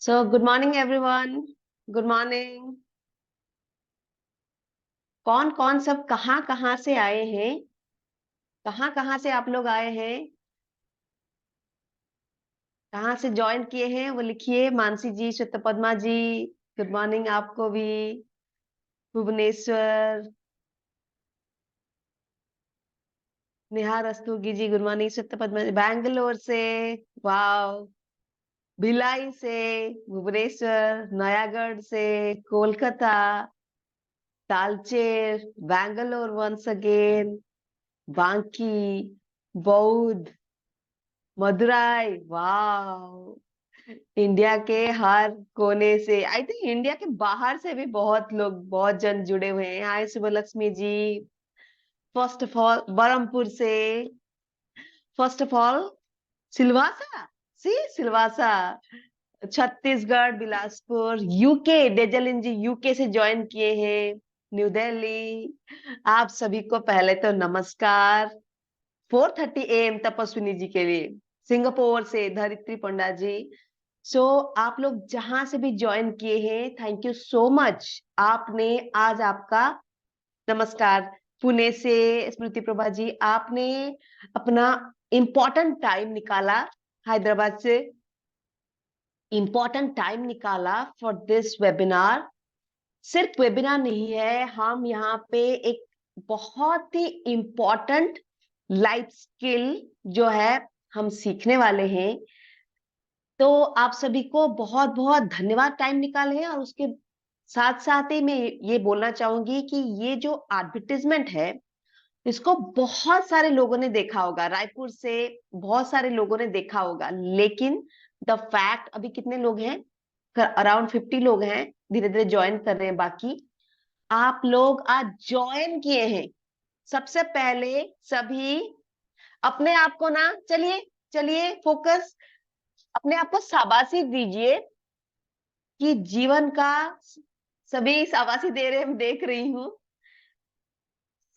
So, good morning, everyone. Good morning. कौन कौन सब कहाँ कहाँ से आए हैं? कहाँ कहाँ से आप लोग आए हैं? कहाँ से ज्वाइन किए हैं वो लिखिए। मानसी जी, श्वेता पद्मा जी, गुड मॉर्निंग आपको भी। भुवनेश्वर, निहार रस्तोगी जी, गुड मॉर्निंग। श्वेता पद्मा जी बैंगलोर से, वाव। भिलाई से, भुवनेश्वर, नयागढ़ से, कोलकाता, तालचेर, बैंगलोर वंस अगेन, बांकी, बौद्ध, मदुराई, वाह। इंडिया के हर कोने से, आई थिंक इंडिया के बाहर से भी बहुत लोग, बहुत जन जुड़े हुए हैं। Hi Subbalakshmi ji. First of all Berhampur से, फर्स्ट ऑफ ऑल सिलवासा, सी सिलवासा, छत्तीसगढ़, बिलासपुर, यूके, डेजलिन जी यूके से ज्वाइन किए हैं, न्यू दिल्ली। आप सभी को पहले तो नमस्कार। 4:30 AM तपस्विनी जी के लिए, सिंगापुर से धरित्री पंडा जी। सो आप लोग जहां से भी ज्वाइन किए हैं, थैंक यू सो मच। आपने आज आपका नमस्कार। पुणे से स्मृति प्रभा जी, आपने अपना इम्पोर्टेंट टाइम निकाला, हैदराबाद से इम्पोर्टेंट टाइम निकाला फॉर दिस वेबिनार। सिर्फ वेबिनार नहीं है, हम यहाँ पे एक बहुत ही इम्पोर्टेंट लाइफ स्किल जो है हम सीखने वाले हैं। तो आप सभी को बहुत बहुत धन्यवाद टाइम निकाले हैं। और उसके साथ साथ ही मैं ये बोलना चाहूंगी कि ये जो एडवर्टीजमेंट है, इसको बहुत सारे लोगों ने देखा होगा, रायपुर से बहुत सारे लोगों ने देखा होगा, लेकिन द फैक्ट अभी कितने लोग हैं? अराउंड 50 लोग हैं, धीरे धीरे ज्वाइन कर रहे हैं बाकी। आप लोग आज ज्वाइन किए हैं। सबसे पहले सभी अपने आप को ना, चलिए चलिए फोकस, अपने आप को शाबाशी दीजिए कि जीवन का, सभी शाबाशी दे रहे हैं, मैं देख रही हूं।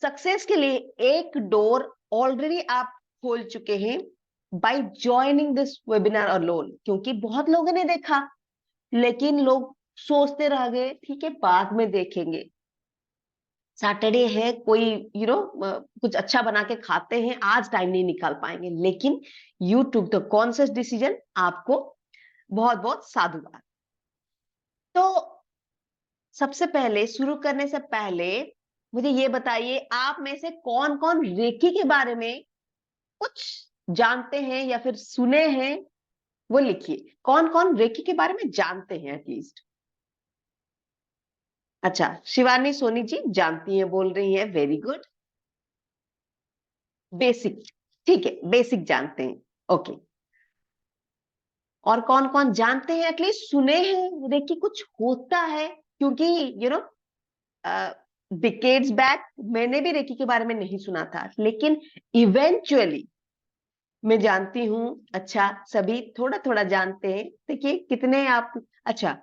सक्सेस के लिए एक डोर ऑलरेडी आप खोल चुके हैं by joining this webinar alone. क्योंकि बहुत लोगों ने देखा, लेकिन लोग सोचते रह गए, ठीक है बाद में देखेंगे, सैटरडे है, कोई कुछ अच्छा बना के खाते हैं, आज टाइम नहीं निकाल पाएंगे। लेकिन you took the conscious decision, आपको बहुत बहुत साधुवाद। तो सबसे पहले शुरू करने से पहले मुझे ये बताइए, आप में से कौन कौन रेकी के बारे में कुछ जानते हैं या फिर सुने हैं, वो लिखिए। कौन कौन रेकी के बारे में जानते हैं एटलीस्ट? अच्छा, शिवानी सोनी जी जानती हैं, बोल रही हैं, वेरी गुड। बेसिक, ठीक है, बेसिक जानते हैं, ओके। और कौन कौन जानते हैं, एटलीस्ट सुने हैं रेकी कुछ होता है? क्योंकि यू नो डिकेड्स बैक मैंने भी रेकी के बारे में नहीं सुना था, लेकिन इवेंचुअली मैं जानती हूँ। अच्छा, सभी थोड़ा थोड़ा जानते हैं। देखिए कितने आप, अच्छा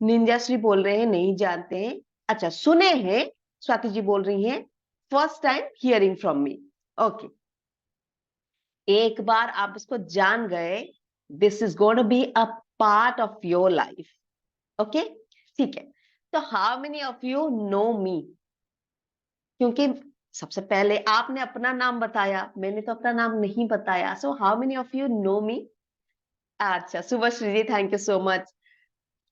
निंजा श्री बोल रहे हैं नहीं जानते हैं। अच्छा, सुने हैं, स्वाति जी बोल रही हैं first time hearing from me. Okay, एक बार आप इसको जान गए, this is going to be a part of your life. Okay, ठीक है। तो how many of you know me? क्योंकि सबसे पहले आपने अपना नाम बताया, मैंने तो अपना नाम नहीं बताया। So how many of you know me? अच्छा, Shubhashree ji, thank you so much.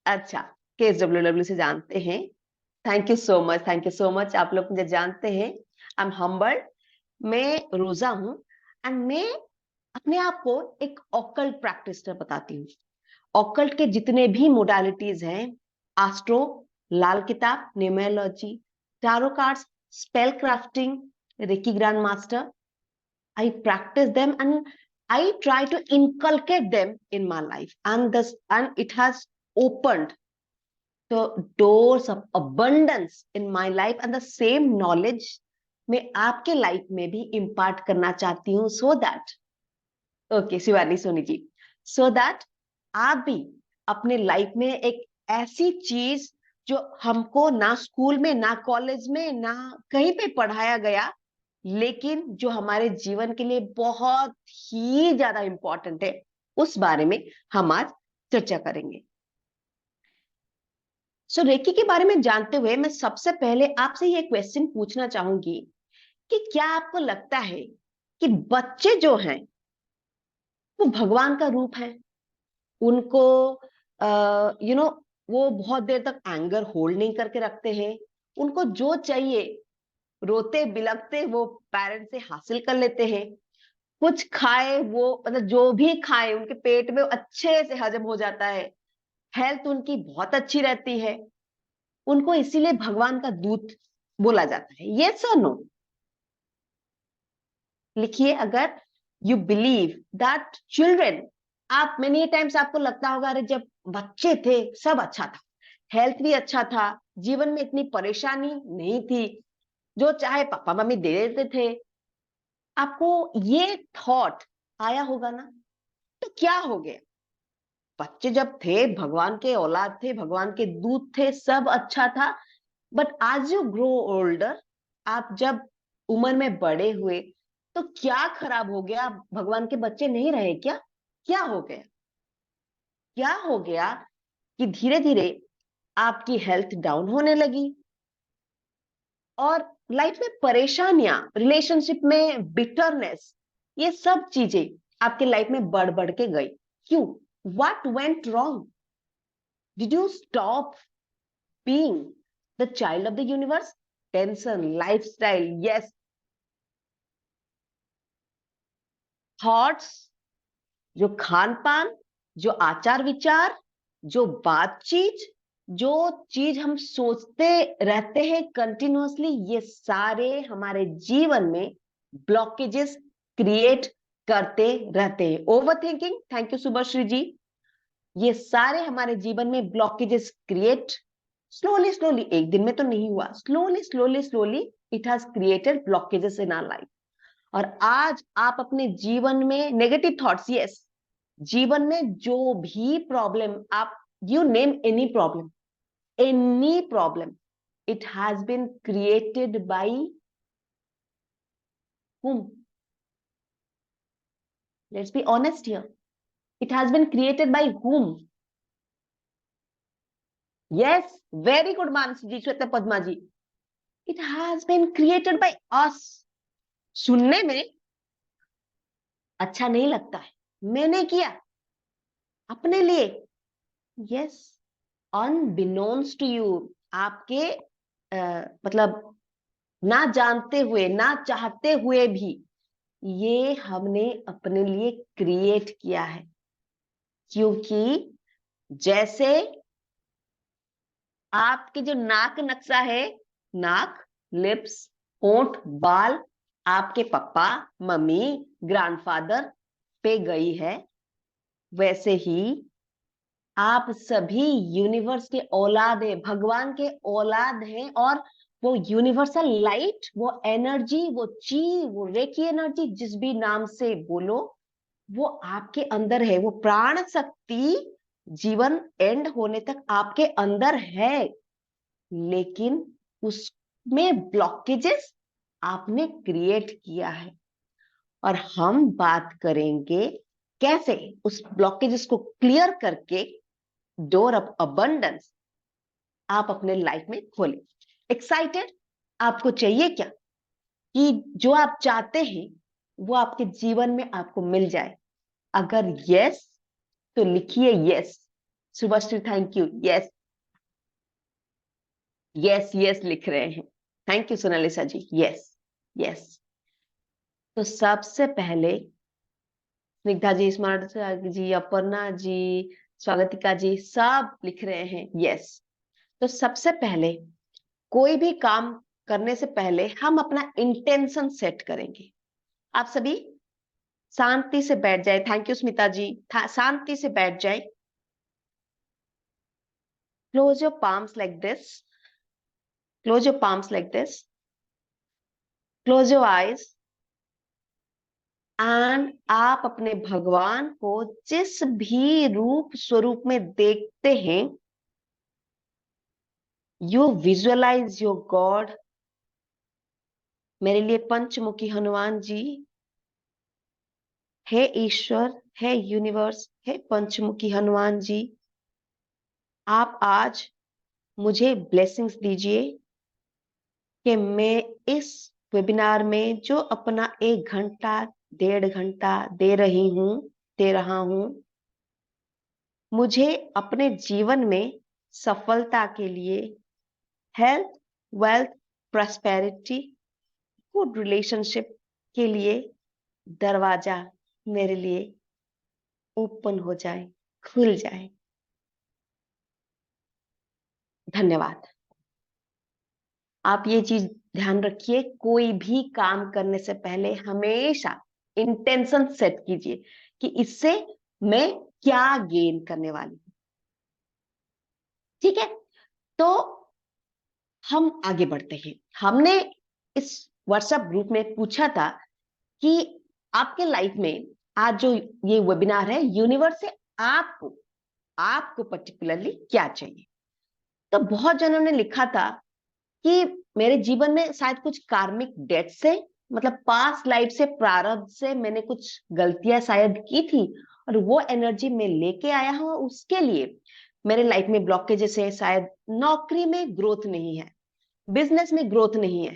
अच्छा, KSWW से जानते हैं, thank you so much, thank you so much. आप लोग मुझे जानते हैं, आई एम हम्बल्ड। मैं रोजा हूं, एंड मैं अपने आप को एक ऑकल्ट प्रैक्टिशनर बताती हूँ। ऑकल्ट के जितने भी मोडालिटीज हैं, एस्ट्रो, लाल किताब, numerology, tarot cards, spell crafting, reiki grand master, I practice them and I try to inculcate them in my life, and it has opened the doors of abundance in my life, and the same knowledge मैं आपके life में भी impart करना चाहती हूँ, so that, okay Shivani Soni ji, so that आप भी अपने लाइफ में एक ऐसी चीज जो हमको ना स्कूल में, ना कॉलेज में, ना कहीं पे पढ़ाया गया, लेकिन जो हमारे जीवन के लिए बहुत ही ज्यादा इंपॉर्टेंट है, उस बारे में हम आज चर्चा करेंगे। सो रेकी के बारे में जानते हुए मैं सबसे पहले आपसे ये क्वेश्चन पूछना चाहूंगी कि क्या आपको लगता है कि बच्चे जो हैं वो भगवान का रूप है? उनको यू नो वो बहुत देर तक एंगर होल्ड नहीं करके रखते हैं। उनको जो चाहिए रोते बिलखते वो पेरेंट्स से हासिल कर लेते हैं। कुछ खाए वो मतलब जो भी खाए उनके पेट में अच्छे से हजम हो जाता है। हेल्थ उनकी बहुत अच्छी रहती है। उनको इसीलिए भगवान का दूत बोला जाता है। यस और नो? लिखिए अगर यू बिलीव दैट चिल्ड्रन। आप मेनी टाइम्स आपको लगता होगा अरे जब बच्चे थे सब अच्छा था, हेल्थ भी अच्छा था, जीवन में इतनी परेशानी नहीं थी, जो चाहे पापा मम्मी दे देते थे। आपको ये थॉट आया होगा ना? तो क्या हो गया? बच्चे जब थे भगवान के औलाद थे, भगवान के दूत थे, सब अच्छा था। बट आज यू ग्रो ओल्डर, आप जब उम्र में बड़े हुए तो क्या खराब हो गया? भगवान के बच्चे नहीं रहे क्या? क्या हो गया? क्या हो गया कि धीरे धीरे आपकी हेल्थ डाउन होने लगी और लाइफ में परेशानियां, रिलेशनशिप में बिटरनेस, ये सब चीजें आपके लाइफ में बढ़ बढ़ के गई? क्यों? What went wrong? Did you stop being the child of the universe? Tension, lifestyle, yes, thoughts, जो खान पान, जो आचार विचार, जो बातचीत, जो चीज हम सोचते रहते हैं कंटिन्यूअसली, ये सारे हमारे जीवन में ब्लॉकेजेस क्रिएट करते रहते हैं। Overthinking, thank you Subhashree ji. ये सारे हमारे जीवन में ब्लॉकेजेस क्रिएट स्लोली स्लोली, एक दिन में तो नहीं हुआ, slowly slowly slowly it has created blockages in our life. और आज आप अपने जीवन में नेगेटिव थॉट्स, यस, जीवन में जो भी प्रॉब्लम आप, you name any problem, it has been created by whom? Let's be honest here. It has been created by whom? Yes, very good, Mansi ji, Shweta Padma ji. It has been created by us. सुनने में अच्छा नहीं लगता है, मैंने किया अपने लिए। यस, अनबिनोन्स टू यू, आपके मतलब ना जानते हुए, ना चाहते हुए भी ये हमने अपने लिए क्रिएट किया है। क्योंकि जैसे आपके जो नाक नक्शा है, नाक, लिप्स, होंठ, बाल, आपके पापा मम्मी ग्रैंडफादर पे गई है, वैसे ही आप सभी यूनिवर्स के औलाद है, भगवान के औलाद हैं। और वो यूनिवर्सल लाइट, वो एनर्जी, वो ची, वो रेकी एनर्जी, जिस भी नाम से बोलो, वो आपके अंदर है। वो प्राण शक्ति जीवन एंड होने तक आपके अंदर है। लेकिन उसमें ब्लॉकेजेस आपने क्रिएट किया है। और हम बात करेंगे कैसे उस ब्लॉकेजेस को क्लियर करके डोर ऑफ अबंडेंस आप अपने लाइफ में खोलें। एक्साइटेड? आपको चाहिए क्या कि जो आप चाहते हैं वो आपके जीवन में आपको मिल जाए? अगर यस तो लिखिए yes. Shubhashree thank you, yes yes yes लिख रहे हैं। Thank you Sonalisa ji, yes yes. तो सबसे पहले स्निग्धा जी, स्मार्ट जी, अपर्णा जी, स्वागतिका जी, सब लिख रहे हैं यस। तो सबसे पहले कोई भी काम करने से पहले हम अपना इंटेंशन सेट करेंगे। आप सभी शांति से बैठ जाए। थैंक यू स्मिता जी, शांति से बैठ जाए। Close your palms like this. Close your palms like this. Close your eyes. And आप अपने भगवान को जिस भी रूप स्वरूप में देखते हैं, यू विजुअलाइज योर गॉड। मेरे लिए पंचमुखी हनुमान जी, हे ईश्वर, हे यूनिवर्स, हे पंचमुखी हनुमान जी, आप आज मुझे ब्लेसिंग्स दीजिए कि मैं इस वेबिनार में जो अपना 1 घंटा 1.5 घंटा दे रहा हूं, मुझे अपने जीवन में सफलता के लिए, health, wealth, prosperity, good relationship के लिए दरवाजा मेरे लिए ओपन हो जाए, खुल जाए। धन्यवाद। आप ये चीज ध्यान रखिए, कोई भी काम करने से पहले हमेशा इंटेंशन सेट कीजिए कि इससे मैं क्या गेन करने वाली हूं। ठीक है, तो हम आगे बढ़ते हैं। हमने इस व्हाट्सएप ग्रुप में पूछा था कि आपके लाइफ में आज जो ये वेबिनार है, यूनिवर्स से आपको आपको पर्टिकुलरली क्या चाहिए। तो बहुत जनों ने लिखा था कि मेरे जीवन में शायद कुछ कार्मिक डेट से, मतलब पास्ट लाइफ से, प्रारब्ध से मैंने कुछ गलतियां शायद की थी, और वो एनर्जी मैं लेके आया हूं। उसके लिए मेरे लाइफ में ब्लॉकेजेस है, शायद नौकरी में ग्रोथ नहीं है, बिजनेस में ग्रोथ नहीं है,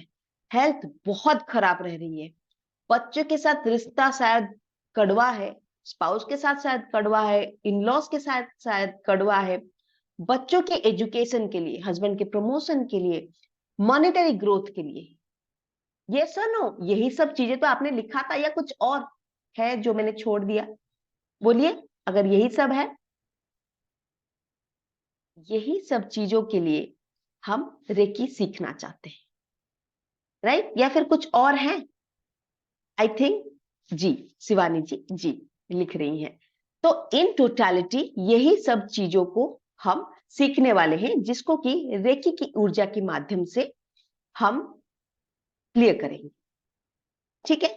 हेल्थ बहुत खराब रह रही है, बच्चों के साथ रिश्ता शायद कड़वा है, स्पाउस के साथ शायद कड़वा है, इन लॉज के साथ शायद कड़वा है, बच्चों के एजुकेशन के लिए, हस्बैंड के प्रमोशन के लिए, मॉनेटरी ग्रोथ के लिए। ये नो, यही सब चीजें तो आपने लिखा था, या कुछ और है जो मैंने छोड़ दिया? बोलिए, अगर यही सब है, यही सब चीजों के लिए हम रेकी सीखना चाहते हैं, राइट? या फिर कुछ और है? आई थिंक जी, शिवानी जी जी लिख रही हैं। तो इन टोटलिटी यही सब चीजों को हम सीखने वाले हैं, जिसको कि रेकी की ऊर्जा के माध्यम से हम क्लियर करेंगे। ठीक है,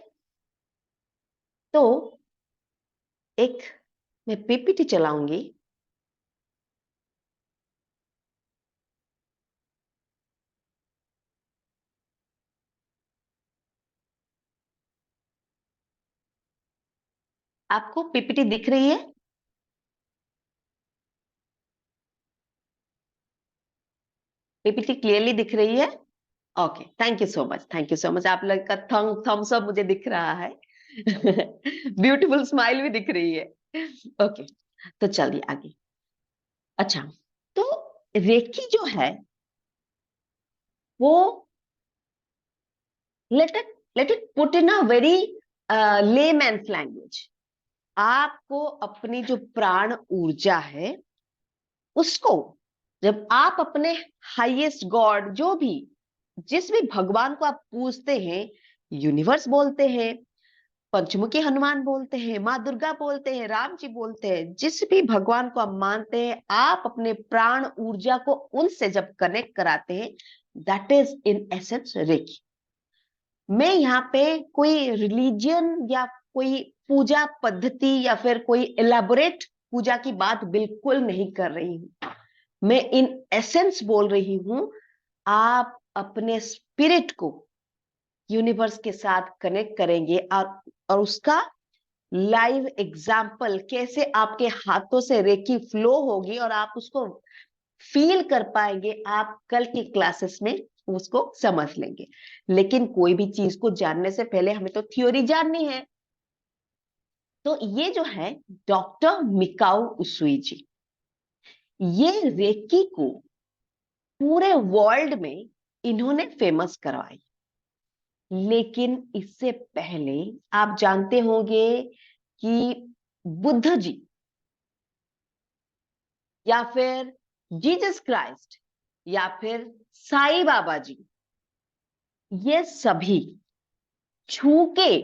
तो एक मैं पीपीटी चलाऊंगी। आपको पीपीटी दिख रही है? पीपीटी क्लियरली दिख रही है? Okay, thank you so much, thank you so much. आप लोग का थम्स अप मुझे दिख रहा है। ब्यूटीफुल स्माइल भी दिख रही है। ओके, तो चलिए आगे। अच्छा, तो रेकी जो है वो, let it put in a very layman's language. आपको अपनी जो प्राण ऊर्जा है उसको, जब आप अपने हाईएस्ट गॉड, जो भी, जिस भी भगवान को आप पूजते हैं, यूनिवर्स बोलते हैं, पंचमुखी हनुमान बोलते हैं, माँ दुर्गा बोलते हैं, राम जी बोलते हैं, जिस भी भगवान को आप मानते हैं, आप अपने प्राण ऊर्जा को उनसे जब कनेक्ट कराते हैं, that is in essence reiki. मैं यहाँ पे कोई रिलीजियन या कोई पूजा पद्धति या फिर कोई एलैबोरेट पूजा की बात बिल्कुल नहीं कर रही हूं। मैं इन एसेंस बोल रही हूं। आप अपने स्पिरिट को यूनिवर्स के साथ कनेक्ट करेंगे, और उसका लाइव एग्जाम्पल कैसे आपके हाथों से रेकी फ्लो होगी और आप उसको फील कर पाएंगे, आप कल की क्लासेस में उसको समझ लेंगे। लेकिन कोई भी चीज को जानने से पहले हमें तो थ्योरी जाननी है। तो ये जो है डॉक्टर मिकाओ उसुई जी, ये रेकी को पूरे वर्ल्ड में इन्होंने फेमस करवाई। लेकिन इससे पहले आप जानते होंगे कि बुद्ध जी या फिर जीसस क्राइस्ट या फिर साईं बाबा जी, ये सभी छू के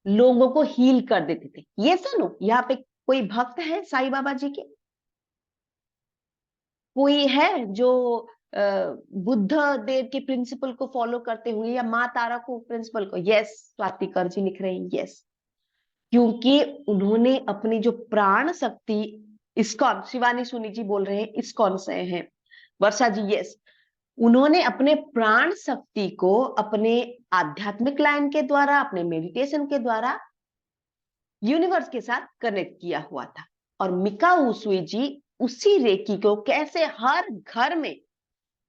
लोगों को हील कर देते थे। ये सुनो, यहाँ पे कोई भक्त है साईं बाबा जी के? कोई है जो बुद्ध देव के प्रिंसिपल को फॉलो करते हुए, या माँ तारा को प्रिंसिपल को? यस, स्वाति कर जी लिख रहे हैं यस। क्योंकि उन्होंने अपनी जो प्राण शक्ति, इस्कॉन, शिवानी सुनी जी बोल रहे हैं इस्कॉन से हैं, वर्षा जी यस, उन्होंने अपने प्राण शक्ति को अपने आध्यात्मिक लाइन के द्वारा, अपने मेडिटेशन के द्वारा यूनिवर्स के साथ कनेक्ट किया हुआ था। और मिकाओ उसुई जी उसी रेकी को कैसे हर घर में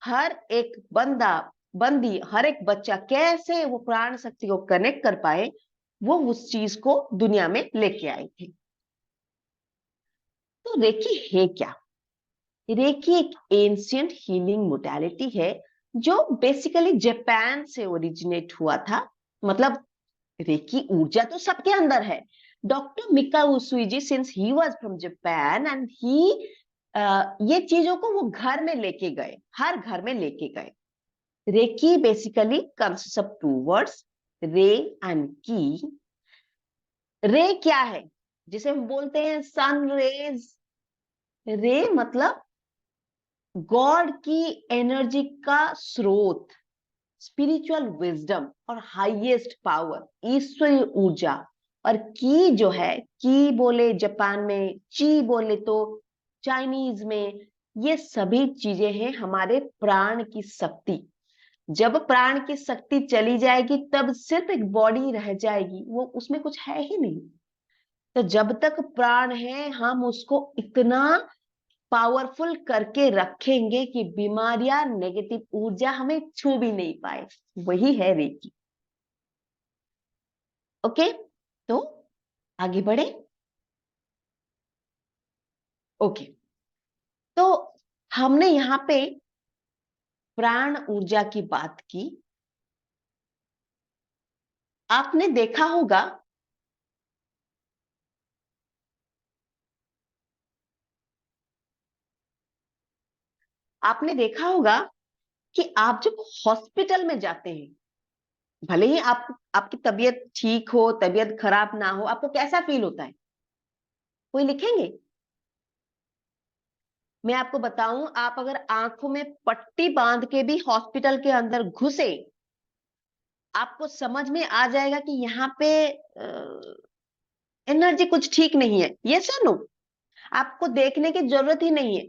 हर एक बंदी, हर एक बच्चा कैसे वो प्राण शक्ति को कनेक्ट कर पाए, वो उस चीज को दुनिया में लेके आए थे। तो रेकी है क्या? रेकी एक एंशियंट हीलिंग मोडालिटी है जो बेसिकली जापान से ओरिजिनेट हुआ था। मतलब रेकी ऊर्जा तो सबके अंदर है। Doctor Mika Usui, since he was from Japan and he ये चीजों को वो घर में लेके गए, हर घर में लेके गए। Reiki basically consist of two words, rei and ki. Rei क्या है? जिसे हम बोलते हैं सन रेज। रे मतलब गॉड की एनर्जी का स्रोत, स्पिरिचुअल विजडम और हाईएस्ट पावर, ईश्वरीय ऊर्जा। और की जो है, की बोले जापान में, ची बोले तो चाइनीज में, ये सभी चीजें हैं हमारे प्राण की शक्ति। जब प्राण की शक्ति चली जाएगी तब सिर्फ एक बॉडी रह जाएगी, वो उसमें कुछ है ही नहीं। तो जब तक प्राण है हम उसको इतना पावरफुल करके रखेंगे कि बीमारियां, नेगेटिव ऊर्जा हमें छू भी नहीं पाए। वही है रेकी। ओके, तो आगे बढ़े। ओके, तो हमने यहाँ पे प्राण ऊर्जा की बात की। आपने देखा होगा आपने देखा होगा कि आप जब हॉस्पिटल में जाते हैं, भले ही आपकी तबीयत ठीक हो, तबीयत खराब ना हो, आपको कैसा फील होता है? कोई लिखेंगे? मैं आपको बताऊं, आप अगर आंखों में पट्टी बांध के भी हॉस्पिटल के अंदर घुसे, आपको समझ में आ जाएगा कि यहाँ पे एनर्जी कुछ ठीक नहीं है। ये सुनो, आपको देखने की जरूरत ही नहीं है।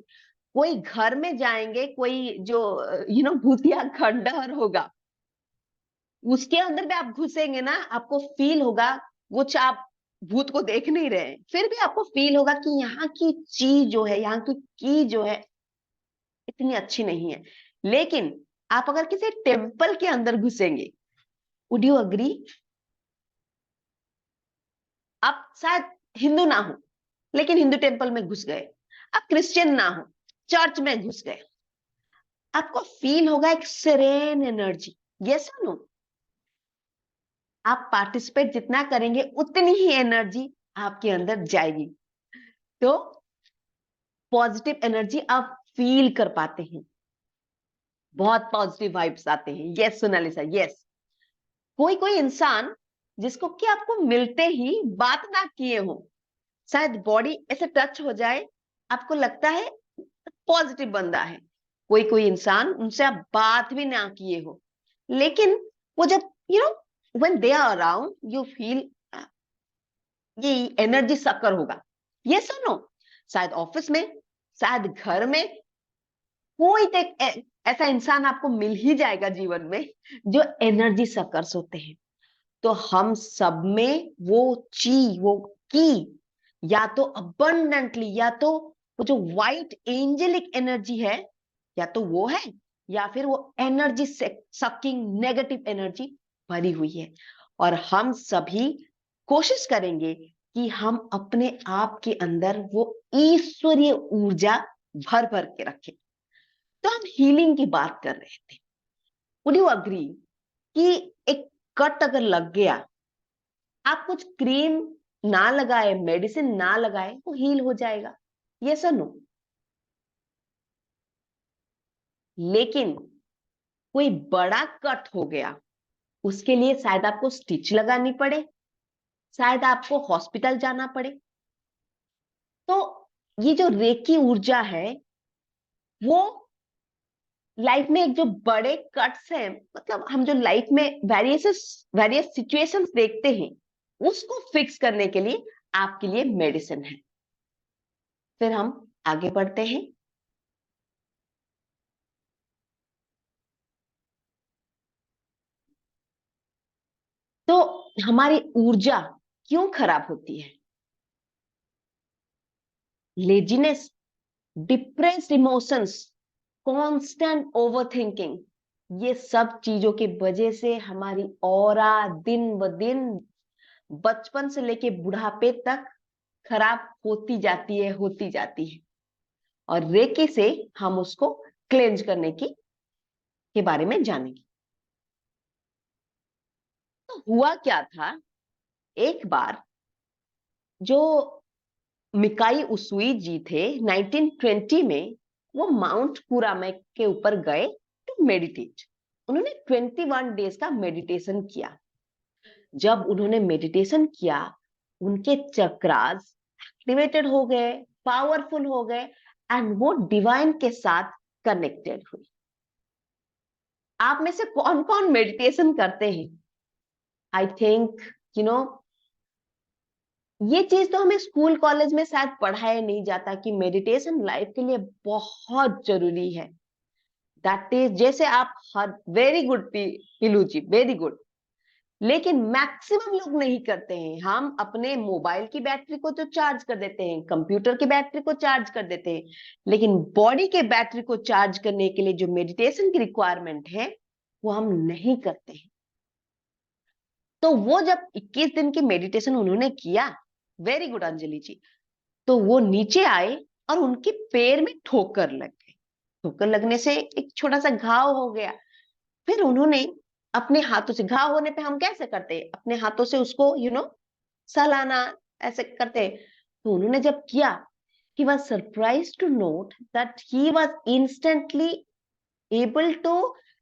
कोई घर में जाएंगे, कोई जो भूतिया खंडहर होगा, उसके अंदर भी आप घुसेंगे ना, आपको फील होगा, कुछ आप भूत को देख नहीं रहे हैं, फिर भी आपको फील होगा कि यहाँ की चीज जो है, यहाँ की जो है इतनी अच्छी नहीं है। लेकिन आप अगर किसी टेम्पल के अंदर घुसेंगे, वुड यू अग्री? आप शायद हिंदू ना हो, लेकिन हिंदू टेम्पल में घुस गए। आप क्रिश्चियन ना हो, चर्च में घुस गए, आपको फील होगा एक सेरेन एनर्जी। यस और नो? आप पार्टिसिपेट जितना करेंगे उतनी ही एनर्जी आपके अंदर जाएगी। तो पॉजिटिव एनर्जी आप फील कर पाते हैं, बहुत पॉजिटिव वाइब्स आते हैं। Yes Sonalisa, yes. कोई कोई इंसान जिसको कि आपको मिलते ही बात ना किए हो, शायद बॉडी ऐसे टच हो जाए, आपको लगता है पॉजिटिव बंदा है। कोई कोई इंसान उनसे आप बात भी ना किए हो, लेकिन वो जब when they are around you feel ये एनर्जी सकर होगा। ये सुनो, शायद ऑफिस में, शायद घर में, कोई तो ऐसा इंसान आपको मिल ही जाएगा जीवन में जो एनर्जी सकर्स होते हैं। तो हम सब में वो वो की, या तो अबंडेंटली, या तो वो जो व्हाइट एंजेलिक एनर्जी है, या तो वो है, या फिर वो एनर्जी सकिंग नेगेटिव एनर्जी भरी हुई है। और हम सभी कोशिश करेंगे कि हम अपने आप के अंदर वो ईश्वरीय ऊर्जा भर भर के रखें। तो हम हीलिंग की बात कर रहे थे। वुड यू अग्री कि एक कट अगर लग गया, आप कुछ क्रीम ना लगाए, मेडिसिन ना लगाए, वो हील हो जाएगा? यस और नो? लेकिन कोई बड़ा कट हो गया, उसके लिए शायद आपको स्टिच लगानी पड़े, शायद आपको हॉस्पिटल जाना पड़े। तो ये जो रेकी ऊर्जा है, वो लाइफ में एक जो बड़े कट्स हैं, मतलब हम जो लाइफ में वेरियस सिचुएशंस देखते हैं, उसको फिक्स करने के लिए आपके लिए मेडिसिन है। फिर हम आगे बढ़ते हैं। तो हमारी ऊर्जा क्यों खराब होती है? Laziness, depressed emotions constant overthinking, ये सब चीजों की वजह से हमारी ऑरा दिन ब दिन बचपन से लेके बुढ़ापे तक खराब होती जाती है। और रेकी से हम उसको क्लेंज करने की के बारे में जानेंगे। तो हुआ क्या था, एक बार जो मिकाई उसूई जी थे 1920 में, वो माउंट कुरामे के ऊपर गए टू मेडिटेट। उन्होंने 21 डेज का मेडिटेशन किया। जब उन्होंने मेडिटेशन किया, उनके चक्रास एक्टिवेटेड हो गए, पावरफुल हो गए, एंड वो डिवाइन के साथ कनेक्टेड हुए। आप में से कौन कौन मेडिटेशन करते हैं? आई थिंक यू नो ये चीज तो हमें स्कूल कॉलेज में शायद पढ़ाया नहीं जाता कि मेडिटेशन लाइफ के लिए बहुत जरूरी है। दैट इज, जैसे आप हर वेरी गुड पीलू जी, वेरी गुड। लेकिन मैक्सिमम लोग नहीं करते हैं। हम अपने मोबाइल की बैटरी को तो चार्ज कर देते हैं, कंप्यूटर की बैटरी को चार्ज कर देते हैं, लेकिन बॉडी के बैटरी को चार्ज करने के लिए जो मेडिटेशन की रिक्वायरमेंट है वो हम नहीं करते हैं। तो वो जब 21 दिन की मेडिटेशन उन्होंने किया, वेरी गुड अंजलि जी, तो वो नीचे आए और उनके पैर में ठोकर लग गई। ठोकर लगने से एक छोटा सा घाव हो गया। फिर उन्होंने अपने हाथों से, घाव होने पे हम कैसे करते हैं, अपने हाथों से उसको सलाना ऐसे करते हैं। तो उन्होंने जब किया, he was surprised to note that he was instantly able to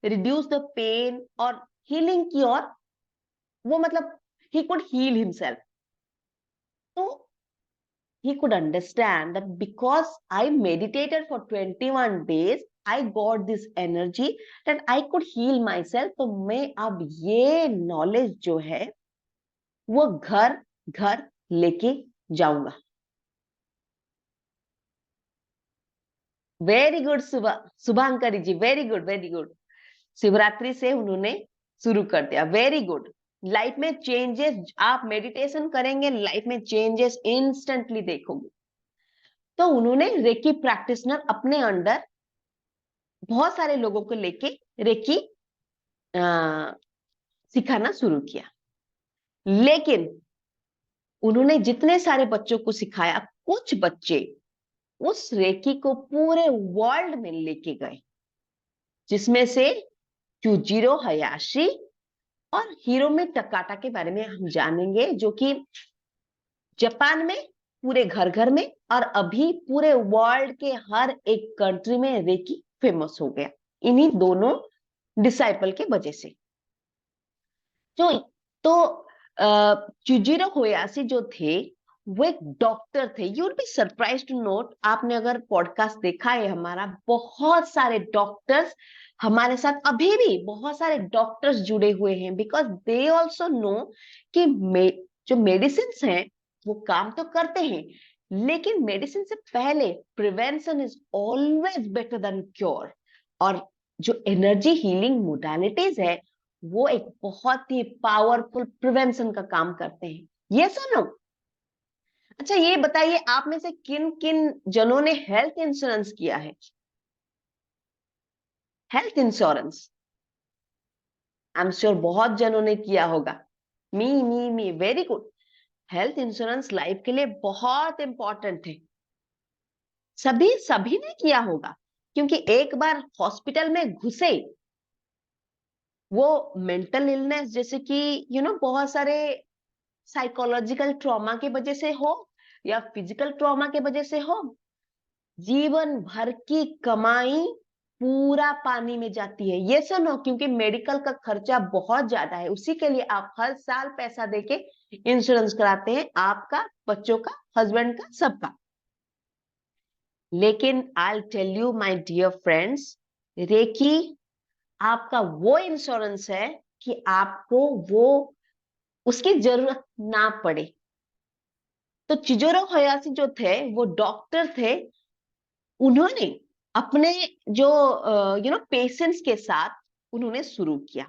reduce the pain और healing की ओर, वो मतलब he could heal himself. तो he could understand that because I meditated for 21 days, I got this energy that I could heal myself. तो मैं अब ये knowledge जो है वो घर घर लेके जाऊंगा। Very good Shubhankari ji, very good very good. Shivratri से उन्होंने शुरू कर दिया, वेरी गुड। लाइफ में चेंजेस, आप मेडिटेशन करेंगे, लाइफ में चेंजेस इंस्टेंटली देखोगे। तो उन्होंने रेकी प्रैक्टिशनर अपने अंडर बहुत सारे लोगों को लेके रेकी सिखाना शुरू किया। लेकिन उन्होंने जितने सारे बच्चों को सिखाया, कुछ बच्चे उस रेकी को पूरे वर्ल्ड में लेके गए, जिसमें से चुजिरो हयाशी और हिरोमी टकाटा के बारे में हम जानेंगे, जो कि जापान में पूरे घर घर में और अभी पूरे वर्ल्ड के हर एक कंट्री में रेकी फेमस हो गया, इन्हीं दोनों डिसाइपल के वजह से। जो तो चुजिरो होयासी जो थे वो एक डॉक्टर थे। You will be surprise to note, आपने अगर पॉडकास्ट देखा है हमारा, बहुत सारे डॉक्टर्स हमारे साथ अभी भी बहुत सारे डॉक्टर्स जुड़े हुए हैं, बिकॉज दे ऑल्सो नो कि जो मेडिसिन हैं वो काम तो करते हैं, लेकिन मेडिसिन से पहले prevention is always better than cure. और जो एनर्जी हीलिंग मोडालिटीज है वो एक बहुत ही पावरफुल प्रिवेंशन का काम करते हैं। ये सुनो, अच्छा ये बताइए, आप में से किन किन जनों ने हेल्थ इंश्योरेंस किया है? Health insurance I am sure बहुत जनों ने किया होगा। Me very good. Health insurance life के लिए बहुत इंपॉर्टेंट है। सभी सभी ने किया होगा, क्योंकि एक बार हॉस्पिटल में घुसे, वो मेंटल इलनेस जैसे कि बहुत सारे साइकोलॉजिकल ट्रॉमा की वजह से हो या फिजिकल ट्रॉमा की वजह से हो, जीवन भर की कमाई पूरा पानी में जाती है। ये सुनो, क्योंकि मेडिकल का खर्चा बहुत ज्यादा है, उसी के लिए आप हर साल पैसा देके इंश्योरेंस कराते हैं, आपका, बच्चों का, हस्बैंड का, सबका। लेकिन I tell you my dear friends, reiki आपका वो इंश्योरेंस है कि आपको वो उसकी जरूरत ना पड़े। तो चिजोरो हयासी जो थे वो डॉक्टर थे, उन्होंने अपने जो पेशेंट्स के साथ उन्होंने शुरू किया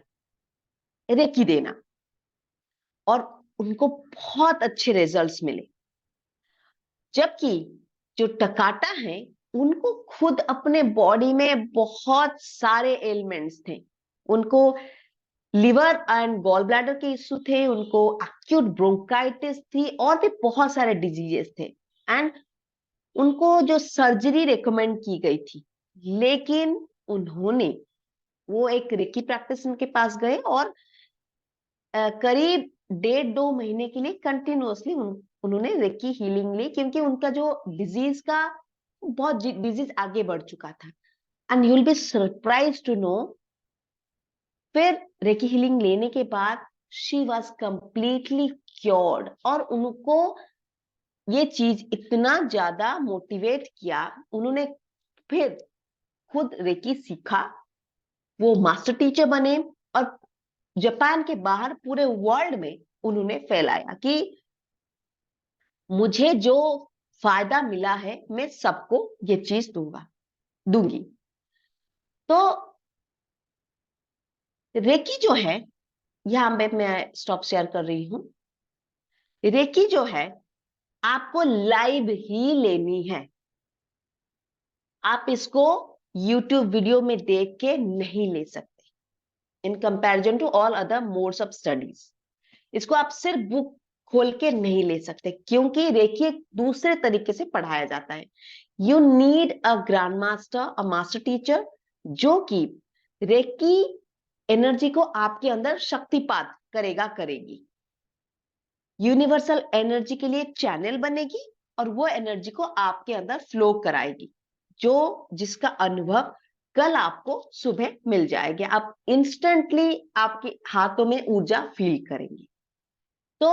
रेकी देना, और उनको बहुत अच्छे रिजल्ट्स मिले। जबकि जो टकाटा है उनको खुद अपने बॉडी में बहुत सारे एलिमेंट्स थे। उनको लिवर एंड गॉल ब्लैडर के इश्यू थे, उनको एक्यूट ब्रोंकाइटिस थी, और भी बहुत सारे डिजीजेस थे। एंड उनको जो सर्जरी रिकमेंड की गई थी, लेकिन उन्होंने वो एक रेकी प्रैक्टिशनर के पास गए और करीब 1.5-2 महीने के लिए कंटिन्यूअसली उन्होंने रेकी हीलिंग ली, क्योंकि उनका जो डिजीज का बहुत डिजीज आगे बढ़ चुका था। And you will be surprise to know, फिर रेकी हीलिंग लेने के बाद शी वॉज कंप्लीटली क्योर्ड। और उनको ये चीज इतना ज्यादा मोटिवेट किया, उन्होंने फिर खुद रेकी सीखा, वो मास्टर टीचर बने, और जापान के बाहर पूरे वर्ल्ड में उन्होंने फैलाया कि मुझे जो फायदा मिला है मैं सबको ये चीज दूंगी। तो रेकी जो है, यहां पे मैं स्टॉप शेयर कर रही हूं। रेकी जो है आपको लाइव ही लेनी है। आप इसको YouTube वीडियो में देख के नहीं ले सकते। In comparison to all other modes of studies, इसको आप सिर्फ बुक खोल के नहीं ले सकते, क्योंकि रेकी एक दूसरे तरीके से पढ़ाया जाता है। You need a grand master, a master teacher, जो कि रेकी एनर्जी को आपके अंदर शक्तिपात करेगी। यूनिवर्सल एनर्जी के लिए चैनल बनेगी, और वो एनर्जी को आपके अंदर फ्लो कराएगी, जो जिसका अनुभव कल आपको सुबह मिल जाएगा। आप इंस्टेंटली आपके हाथों में ऊर्जा फील करेंगे। तो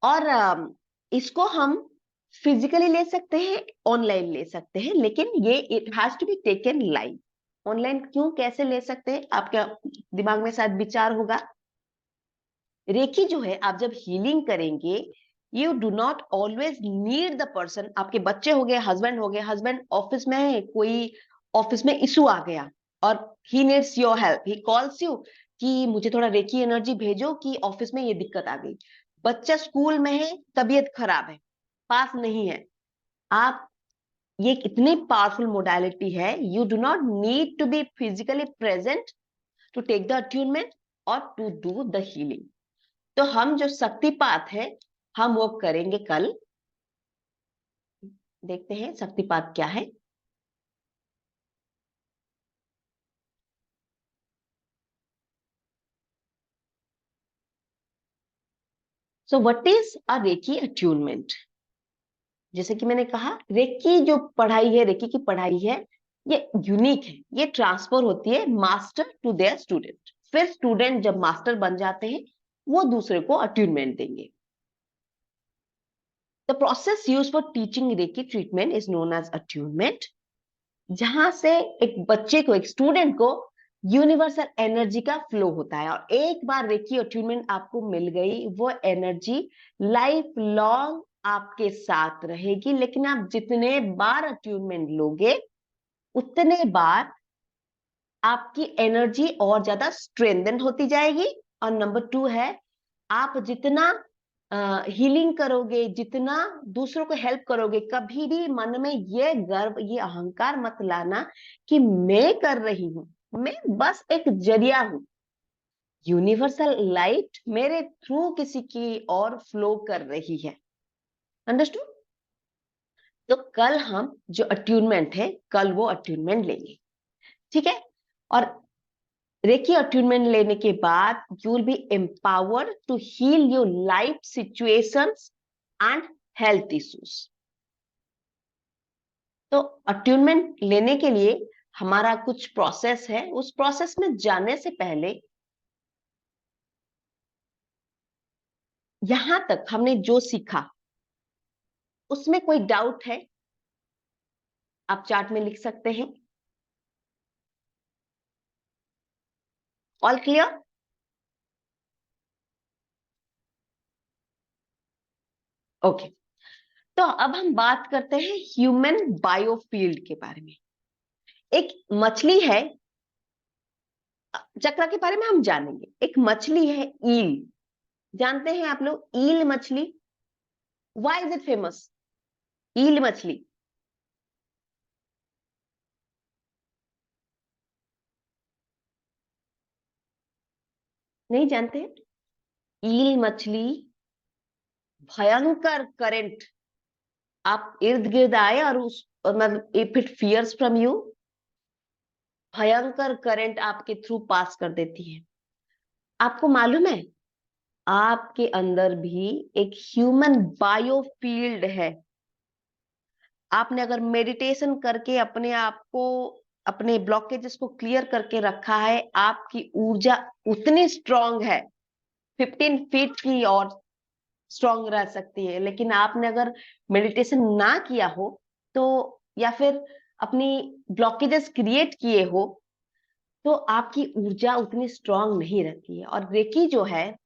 और इसको हम फिजिकली ले सकते हैं, ऑनलाइन ले सकते हैं, लेकिन ये it has to be taken live. Online क्यों, कैसे ले सकते हैं, आपके दिमाग में शायद विचार होगा। रेकी जो है, आप जब हीलिंग करेंगे, you do not always need the person. आपके बच्चे हो गए, हस्बैंड ऑफिस में है, कोई ऑफिस में इशू आ गया और he needs your help, he calls you कि मुझे थोड़ा रेकी एनर्जी भेजो कि ऑफिस में ये दिक्कत आ गई। बच्चा स्कूल में है, तबीयत खराब है, पास नहीं है। आप, ये इतनी पावरफुल मोडालिटी है, you do not need to be physically present to take the attunement और टू डू द हीलिंग। तो हम जो शक्तिपात है, हम वो करेंगे कल। देखते हैं शक्तिपात क्या है। So what is a reiki attunement? जैसे कि मैंने कहा, रेकी जो पढ़ाई है, रेकी की पढ़ाई है, ये यूनिक है। ये ट्रांसफर होती है मास्टर टू देयर स्टूडेंट। फिर स्टूडेंट जब मास्टर बन जाते हैं, वो दूसरे को अट्यूनमेंट देंगे। The process use for teaching reiki treatment is known as attunement, जहां से एक बच्चे को, एक स्टूडेंट को यूनिवर्सल एनर्जी का फ्लो होता है। और एक बार रेकी अट्यूनमेंट आपको मिल गई, वो एनर्जी लाइफ लॉन्ग आपके साथ रहेगी। लेकिन आप जितने बार अट्यूनमेंट लोगे, उतने बार आपकी एनर्जी और ज्यादा स्ट्रेंथन होती जाएगी। और नंबर 2 है, आप जितना हीलिंग करोगे, जितना दूसरों को हेल्प करोगे, कभी भी मन में ये गर्व, ये अहंकार मत लाना कि मैं कर रही हूं, मैं बस एक जरिया हूं। यूनिवर्सल लाइट मेरे थ्रू किसी की और फ्लो कर रही है। अंडरस्टूड? तो कल हम जो अट्यूनमेंट है, कल वो अट्यूनमेंट लेंगे, ठीक है? और रेकी अट्यूनमेंट लेने के बाद you will be empowered to heal your life situations and health issues. तो अट्यूनमेंट लेने के लिए हमारा कुछ प्रोसेस है। उस प्रोसेस में जाने से पहले, यहां तक हमने जो सीखा, उसमें कोई डाउट है, आप चार्ट में लिख सकते हैं। All clear? ओके। तो अब हम बात करते हैं ह्यूमन बायोफील्ड के बारे में। एक मछली है, चक्रा के बारे में हम जानेंगे। एक मछली है ईल, जानते हैं आप लोग ईल मछली? Why is it famous? Eel मछली नहीं जानते? ईल मछली, भयंकर करंट, आप इर्द गिर्द आए और उस मतलब if it fears from you, भयंकर करंट आपके थ्रू पास कर देती है। आपको मालूम है आपके अंदर भी एक ह्यूमन बायोफील्ड है। आपने अगर मेडिटेशन करके अपने आप को, अपने ब्लॉकेजेस को क्लियर करके रखा है, आपकी ऊर्जा उतनी स्ट्रांग है, 15 फीट की और स्ट्रांग रह सकती है। लेकिन आपने अगर मेडिटेशन ना किया हो तो, या फिर अपनी ब्लॉकेजेस क्रिएट किए हो, तो आपकी ऊर्जा उतनी स्ट्रांग नहीं रहती है। और रेकी जो है,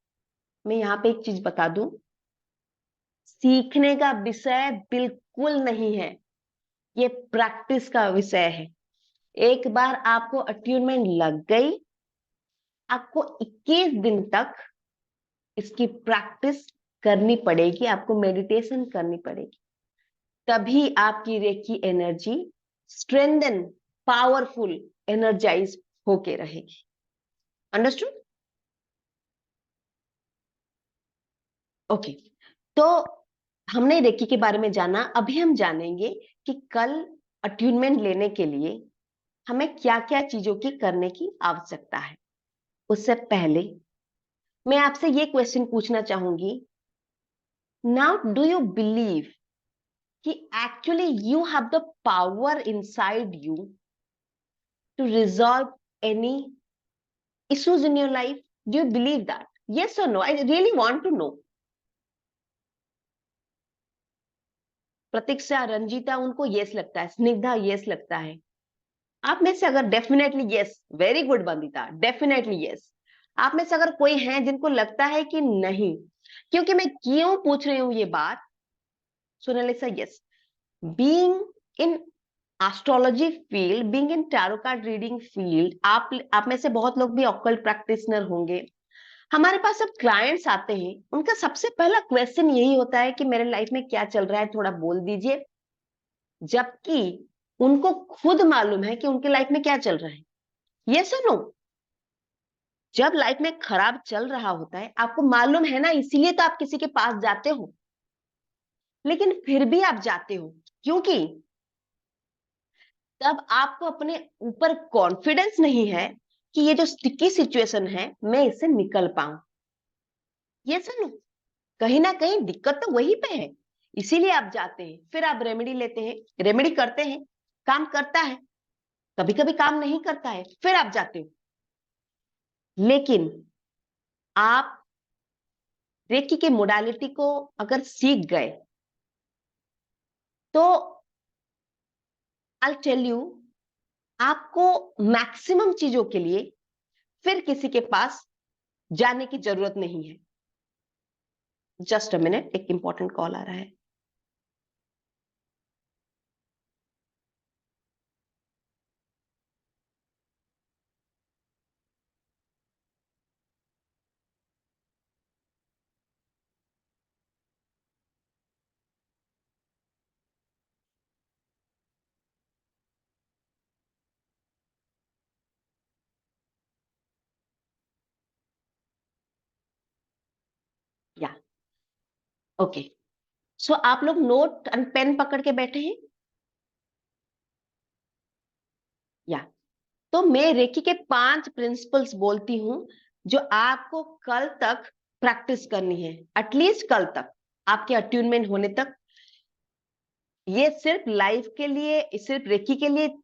मैं यहाँ पे एक चीज बता दूं, सीखने का विषय बिल्कुल नहीं है, ये प्रैक्टिस का विषय है। एक बार आपको अट्यूनमेंट लग गई, आपको 21 दिन तक इसकी प्रैक्टिस करनी पड़ेगी, आपको मेडिटेशन करनी पड़ेगी, तभी आपकी reiki energy strengthen, powerful, energise होके रहेगी। अंडरस्टूड? ओके, तो हमने रेकी के बारे में जाना। अभी हम जानेंगे कि कल अट्यूनमेंट लेने के लिए हमें क्या क्या चीजों की करने की आवश्यकता है। उससे पहले मैं आपसे ये क्वेश्चन पूछना चाहूंगी, नाउ डू यू बिलीव कि actually you have the power inside you to resolve any issues in your life? Do you believe that? Yes or no? I really want to know. प्रतीक्षा, रंजीता, उनको yes लगता है, Snigdha yes लगता है। आप में से अगर definitely yes, very good Bandita, definitely yes. आप में से अगर कोई है जिनको लगता है कि नहीं, क्योंकि मैं क्यों पूछ रही हूं ये बात, Sonalisa yes, being in astrology field, being in tarot card reading field, आप में से बहुत लोग भी ऑकल्ट प्रैक्टिशनर होंगे। हमारे पास जब क्लाइंट्स आते हैं, उनका सबसे पहला क्वेश्चन यही होता है कि मेरे लाइफ में क्या चल रहा है, थोड़ा बोल दीजिए। जबकि उनको खुद मालूम है कि उनके लाइफ में क्या चल रहा है। ये सुनो, जब लाइफ में खराब चल रहा होता है, आपको मालूम है ना, इसीलिए तो आप किसी के पास जाते हो। लेकिन फिर भी आप जाते हो क्योंकि तब आपको अपने ऊपर कॉन्फिडेंस नहीं है कि ये जो स्टिकी सिचुएशन है, मैं इससे निकल पाऊं। ये सुनो, कहीं ना कहीं दिक्कत तो वहीं पे है, इसीलिए आप जाते हैं। फिर आप रेमेडी लेते हैं, रेमेडी करते हैं, काम करता है, कभी कभी काम नहीं करता है, फिर आप जाते हो। लेकिन आप रेकी के मोडालिटी को अगर सीख गए तो आई टेल यू, आपको मैक्सिमम चीजों के लिए फिर किसी के पास जाने की जरूरत नहीं है। जस्ट अ मिनट, एक इंपॉर्टेंट कॉल आ रहा है। या ओके, सो आप लोग नोट एंड पेन पकड़ के बैठे हैं? या तो मैं रेकी के 5 प्रिंसिपल्स बोलती हूं जो आपको कल तक प्रैक्टिस करनी है, एटलीस्ट कल तक, आपके अट्यूनमेंट होने तक। ये सिर्फ लाइफ के लिए, सिर्फ रेकी के लिए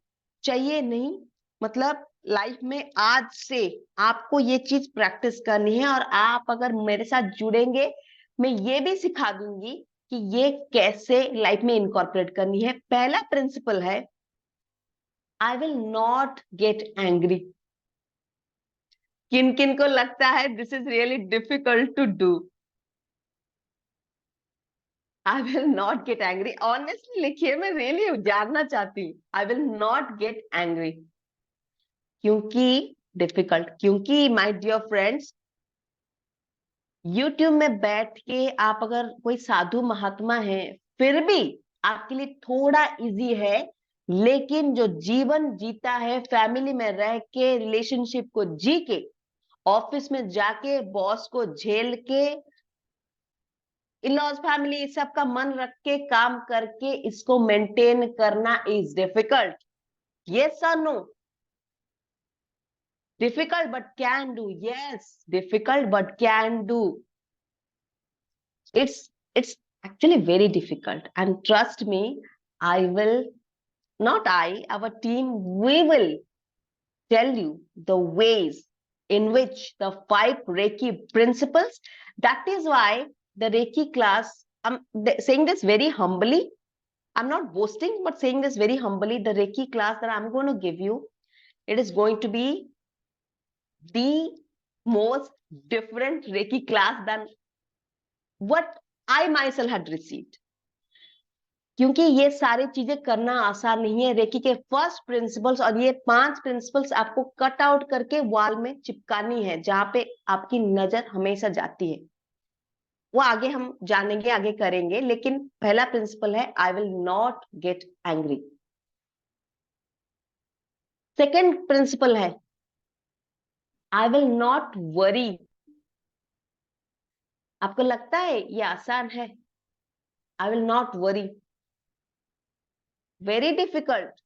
चाहिए नहीं, मतलब लाइफ में आज से आपको ये चीज प्रैक्टिस करनी है। और आप अगर मेरे साथ जुड़ेंगे, मैं ये भी सिखा दूंगी कि ये कैसे लाइफ में इनकॉर्पोरेट करनी है। पहला प्रिंसिपल है, I will not get angry. किन किन को लगता है this is really difficult to do? I will not get angry, honestly लिखिए, मैं रियली जानना चाहती हूँ। I will not get angry. क्योंकि डिफिकल्ट, क्योंकि माय डियर फ्रेंड्स, यूट्यूब में बैठ के आप अगर कोई साधु महात्मा है, फिर भी आपके लिए थोड़ा इजी है। लेकिन जो जीवन जीता है फैमिली में रह के, रिलेशनशिप को जी के, ऑफिस में जाके बॉस को झेल के, इन लॉज फैमिली सबका मन रख के काम करके इसको मेंटेन करना इज डिफिकल्ट। यस और no? Difficult but can do. Yes, difficult but can do. It's actually very difficult, and trust me, I will not I our team, we will tell you the ways in which the 5 Reiki principles. That is why the Reiki class, I'm saying this very humbly, I'm not boasting but saying this very humbly, the Reiki class that I'm going to give you, it is going to be the most different Reiki class than what I myself had received. क्योंकि ये सारी चीजें करना आसान नहीं है। Recce के first principles और ये 5 प्रिंसिपल्स आपको कट आउट करके वॉल में चिपकानी है, जहां पे आपकी नजर हमेशा जाती है। वो आगे हम जानेंगे, आगे करेंगे, लेकिन पहला प्रिंसिपल है I will not get angry. Second principle है आई विल नॉट वरी। आपको लगता है ये आसान है? I will not worry, very difficult.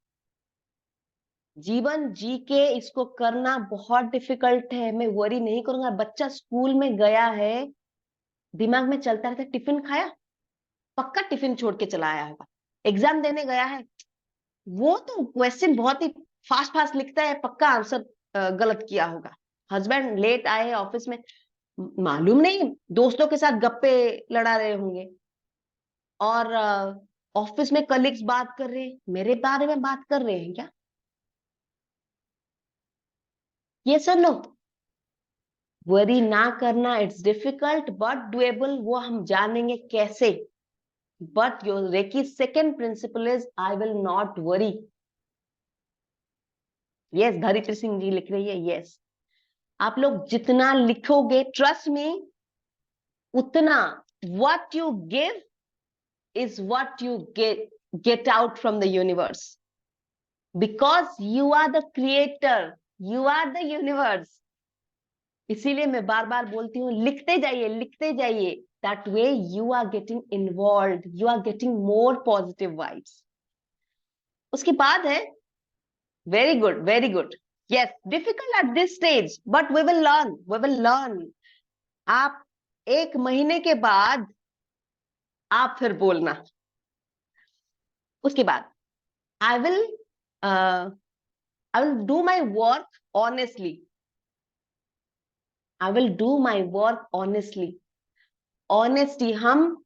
जीवन जी के इसको करना बहुत डिफिकल्ट है। मैं वरी नहीं करूंगा। बच्चा स्कूल में गया है, दिमाग में चलता रहता है टिफिन खाया, पक्का टिफिन छोड़ के चला आया होगा। एग्जाम देने गया है, वो तो क्वेश्चन बहुत ही फास्ट फास्ट लिखता है, पक्का आंसर गलत किया होगा। हस्बैंड लेट आए ऑफिस में, मालूम नहीं दोस्तों के साथ गप्पे लड़ा रहे होंगे, और ऑफिस में कलीग्स बात कर रहे हैं, मेरे बारे में बात कर रहे हैं क्या? ये सब नो, वरी ना करना, इट्स डिफिकल्ट बट डुएबल। वो हम जानेंगे कैसे। But your reiki second principle is I will not worry. Yes, Dharitri Singh ji लिख रही है, यस। आप लोग जितना लिखोगे, ट्रस्ट मी, उतना what you give is what you get out from the universe, because you are the creator, you are the universe. इसीलिए मैं बार बार बोलती हूँ, लिखते जाइए, लिखते जाइए। That way you are getting involve, you are getting more positive vibes. उसके बाद है very good, very good. Yes, difficult at this stage but we will learn, we will learn. आप 1 महीने के बाद आप फिर बोलना। उसके बाद I will I will do my work honestly. I will do my work honestly. Honesty, हम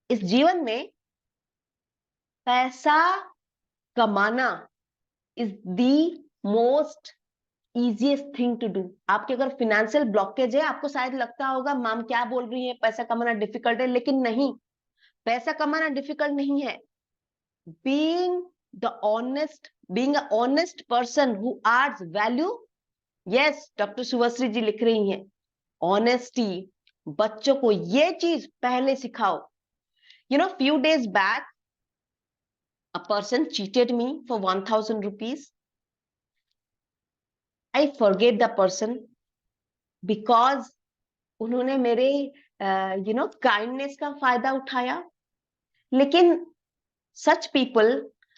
इस जीवन में पैसा कमाना is the most easiest thing to do. आपके अगर फिनेंशियल ब्लॉकेज है, आपको शायद लगता होगा मैम क्या बोल रही है, पैसा कमाना डिफिकल्ट है, लेकिन नहीं, पैसा कमाना डिफिकल्ट नहीं है। being being an honest person who adds value. Yes, doctor Subhashree ji लिख रही हैं, ऑनेस्टी। बच्चों को ये चीज पहले सिखाओ। few days back a person cheated me for 1000 rupees. I forgave the person because उन्होंने मेरे काइंडनेस का फायदा उठाया। लेकिन such people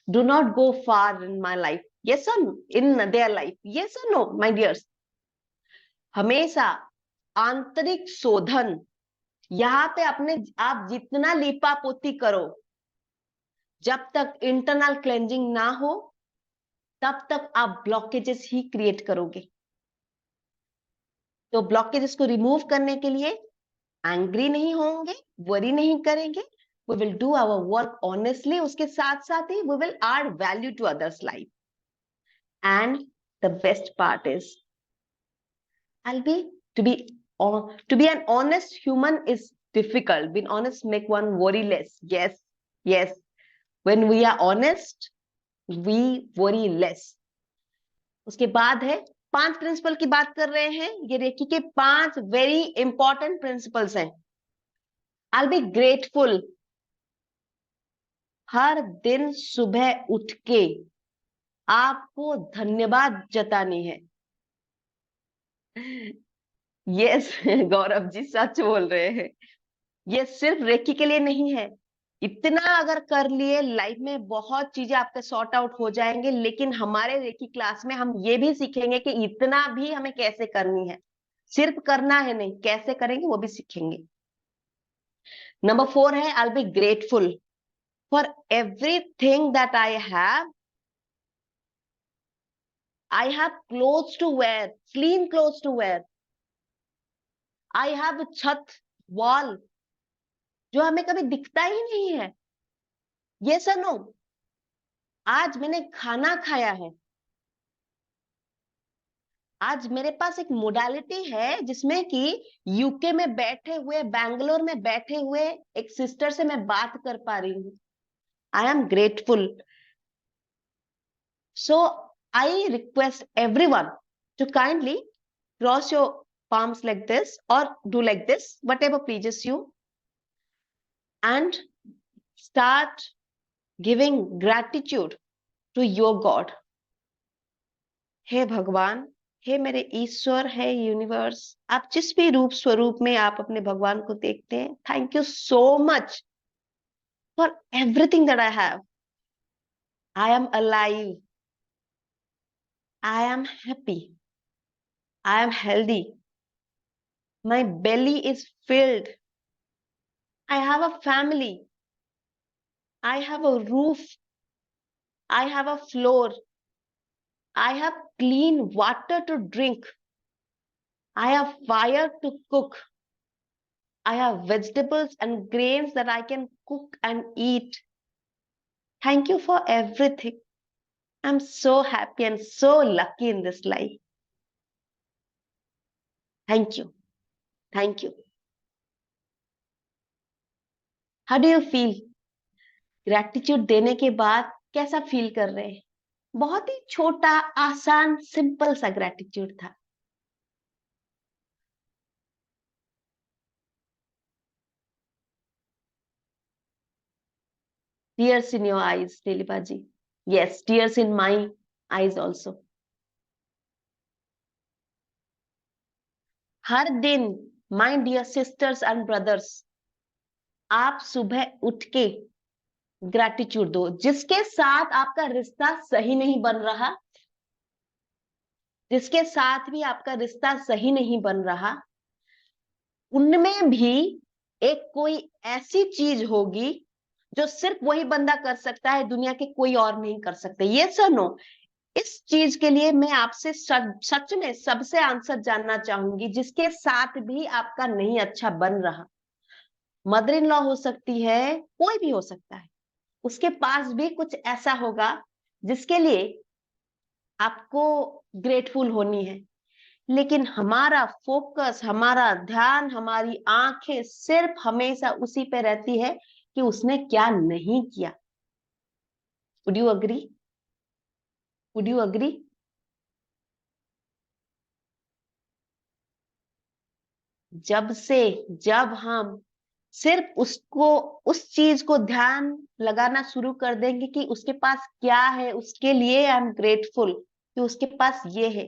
do not go far in my life. Yes or no? In their life. Yes or no, my dears? हमेशा आंतरिक शोधन, यहाँ पे आप जितना लीपा पोती करो, जब तक इंटरनल क्लेंजिंग ना हो, तब तक आप ब्लॉकेजेस ही क्रिएट करोगे। तो ब्लॉकेजेस को रिमूव करने के लिए एंग्री नहीं होंगे, वरी नहीं करेंगे, we will do our work honestly. उसके साथ साथ ही we will add value to others life. And the best part is I'll be to be an honest human is difficult. Being honest make one worry less. Yes, yes. When we are honest, we worry less. उसके बाद है 5 principal की बात कर रहे हैं। ये recce के 5 वेरी इंपॉर्टेंट प्रिंसिपल्स हैं। I'll be grateful. हर दिन सुबह उठ के आपको धन्यवाद जतानी है। यस गौरव जी सच बोल रहे हैं। ये सिर्फ रेकी के लिए नहीं है। इतना अगर कर लिए लाइफ में बहुत चीजें आपके सॉर्ट आउट हो जाएंगे, लेकिन हमारे रेकी क्लास में हम ये भी सीखेंगे कि इतना भी हमें कैसे करनी है। सिर्फ करना है नहीं, कैसे करेंगे वो भी सीखेंगे। नंबर 4 है I be grateful for everything that I have clothes to wear, clean clothes to wear, I have छत, वॉल, जो हमें कभी दिखता ही नहीं है। ये सर नो, आज मैंने खाना खाया है। आज मेरे पास एक मोडालिटी है जिसमें कि यूके में बैठे हुए, बैंगलोर में बैठे हुए एक सिस्टर से मैं बात कर पा रही हूँ। I am grateful. So I request everyone to kindly cross your palms like this or do like this, whatever pleases you, and start giving gratitude to your God. हे भगवान, हे मेरे ईश्वर, है यूनिवर्स, आप जिस भी रूप स्वरूप में आप अपने भगवान को देखते हैं, thank you so much for everything that I have. I am alive, I am happy, I am healthy, my belly is filled, I have a family, I have a roof, I have a floor, I have clean water to drink, I have fire to cook, I have vegetables and grains that I can cook and eat. Thank you for everything. I'm so happy and so lucky in this life. Thank you. Thank you. How do you feel? Gratitude देने के बाद कैसा feel कर रहे हैं? बहुत ही छोटा, आसान, सिंपल सा ग्रेटिट्यूड था। Tears in your eyes, Nilima ji. Yes, tears in my eyes also. हर दिन, my dear sisters and brothers, आप सुबह उठ के ग्रेटिट्यूड दो। जिसके साथ आपका रिश्ता सही नहीं बन रहा, जिसके साथ भी आपका रिश्ता सही नहीं बन रहा, उनमें भी एक कोई ऐसी चीज होगी जो सिर्फ वही बंदा कर सकता है, दुनिया के कोई और नहीं कर सकते। ये सर नो, इस चीज के लिए मैं आपसे सच में सबसे आंसर जानना चाहूंगी। जिसके साथ भी आपका नहीं अच्छा बन रहा, मदर इन लॉ हो सकती है, कोई भी हो सकता है, उसके पास भी कुछ ऐसा होगा जिसके लिए आपको ग्रेटफुल होनी है। लेकिन हमारा फोकस, हमारा ध्यान, हमारी आंखें सिर्फ हमेशा उसी पे रहती है कि उसने क्या नहीं किया। Would you agree? Would you agree? जब हम सिर्फ उसको, उस चीज को ध्यान लगाना शुरू कर देंगे कि उसके पास क्या है, उसके लिए आई एम ग्रेटफुल कि उसके पास ये है।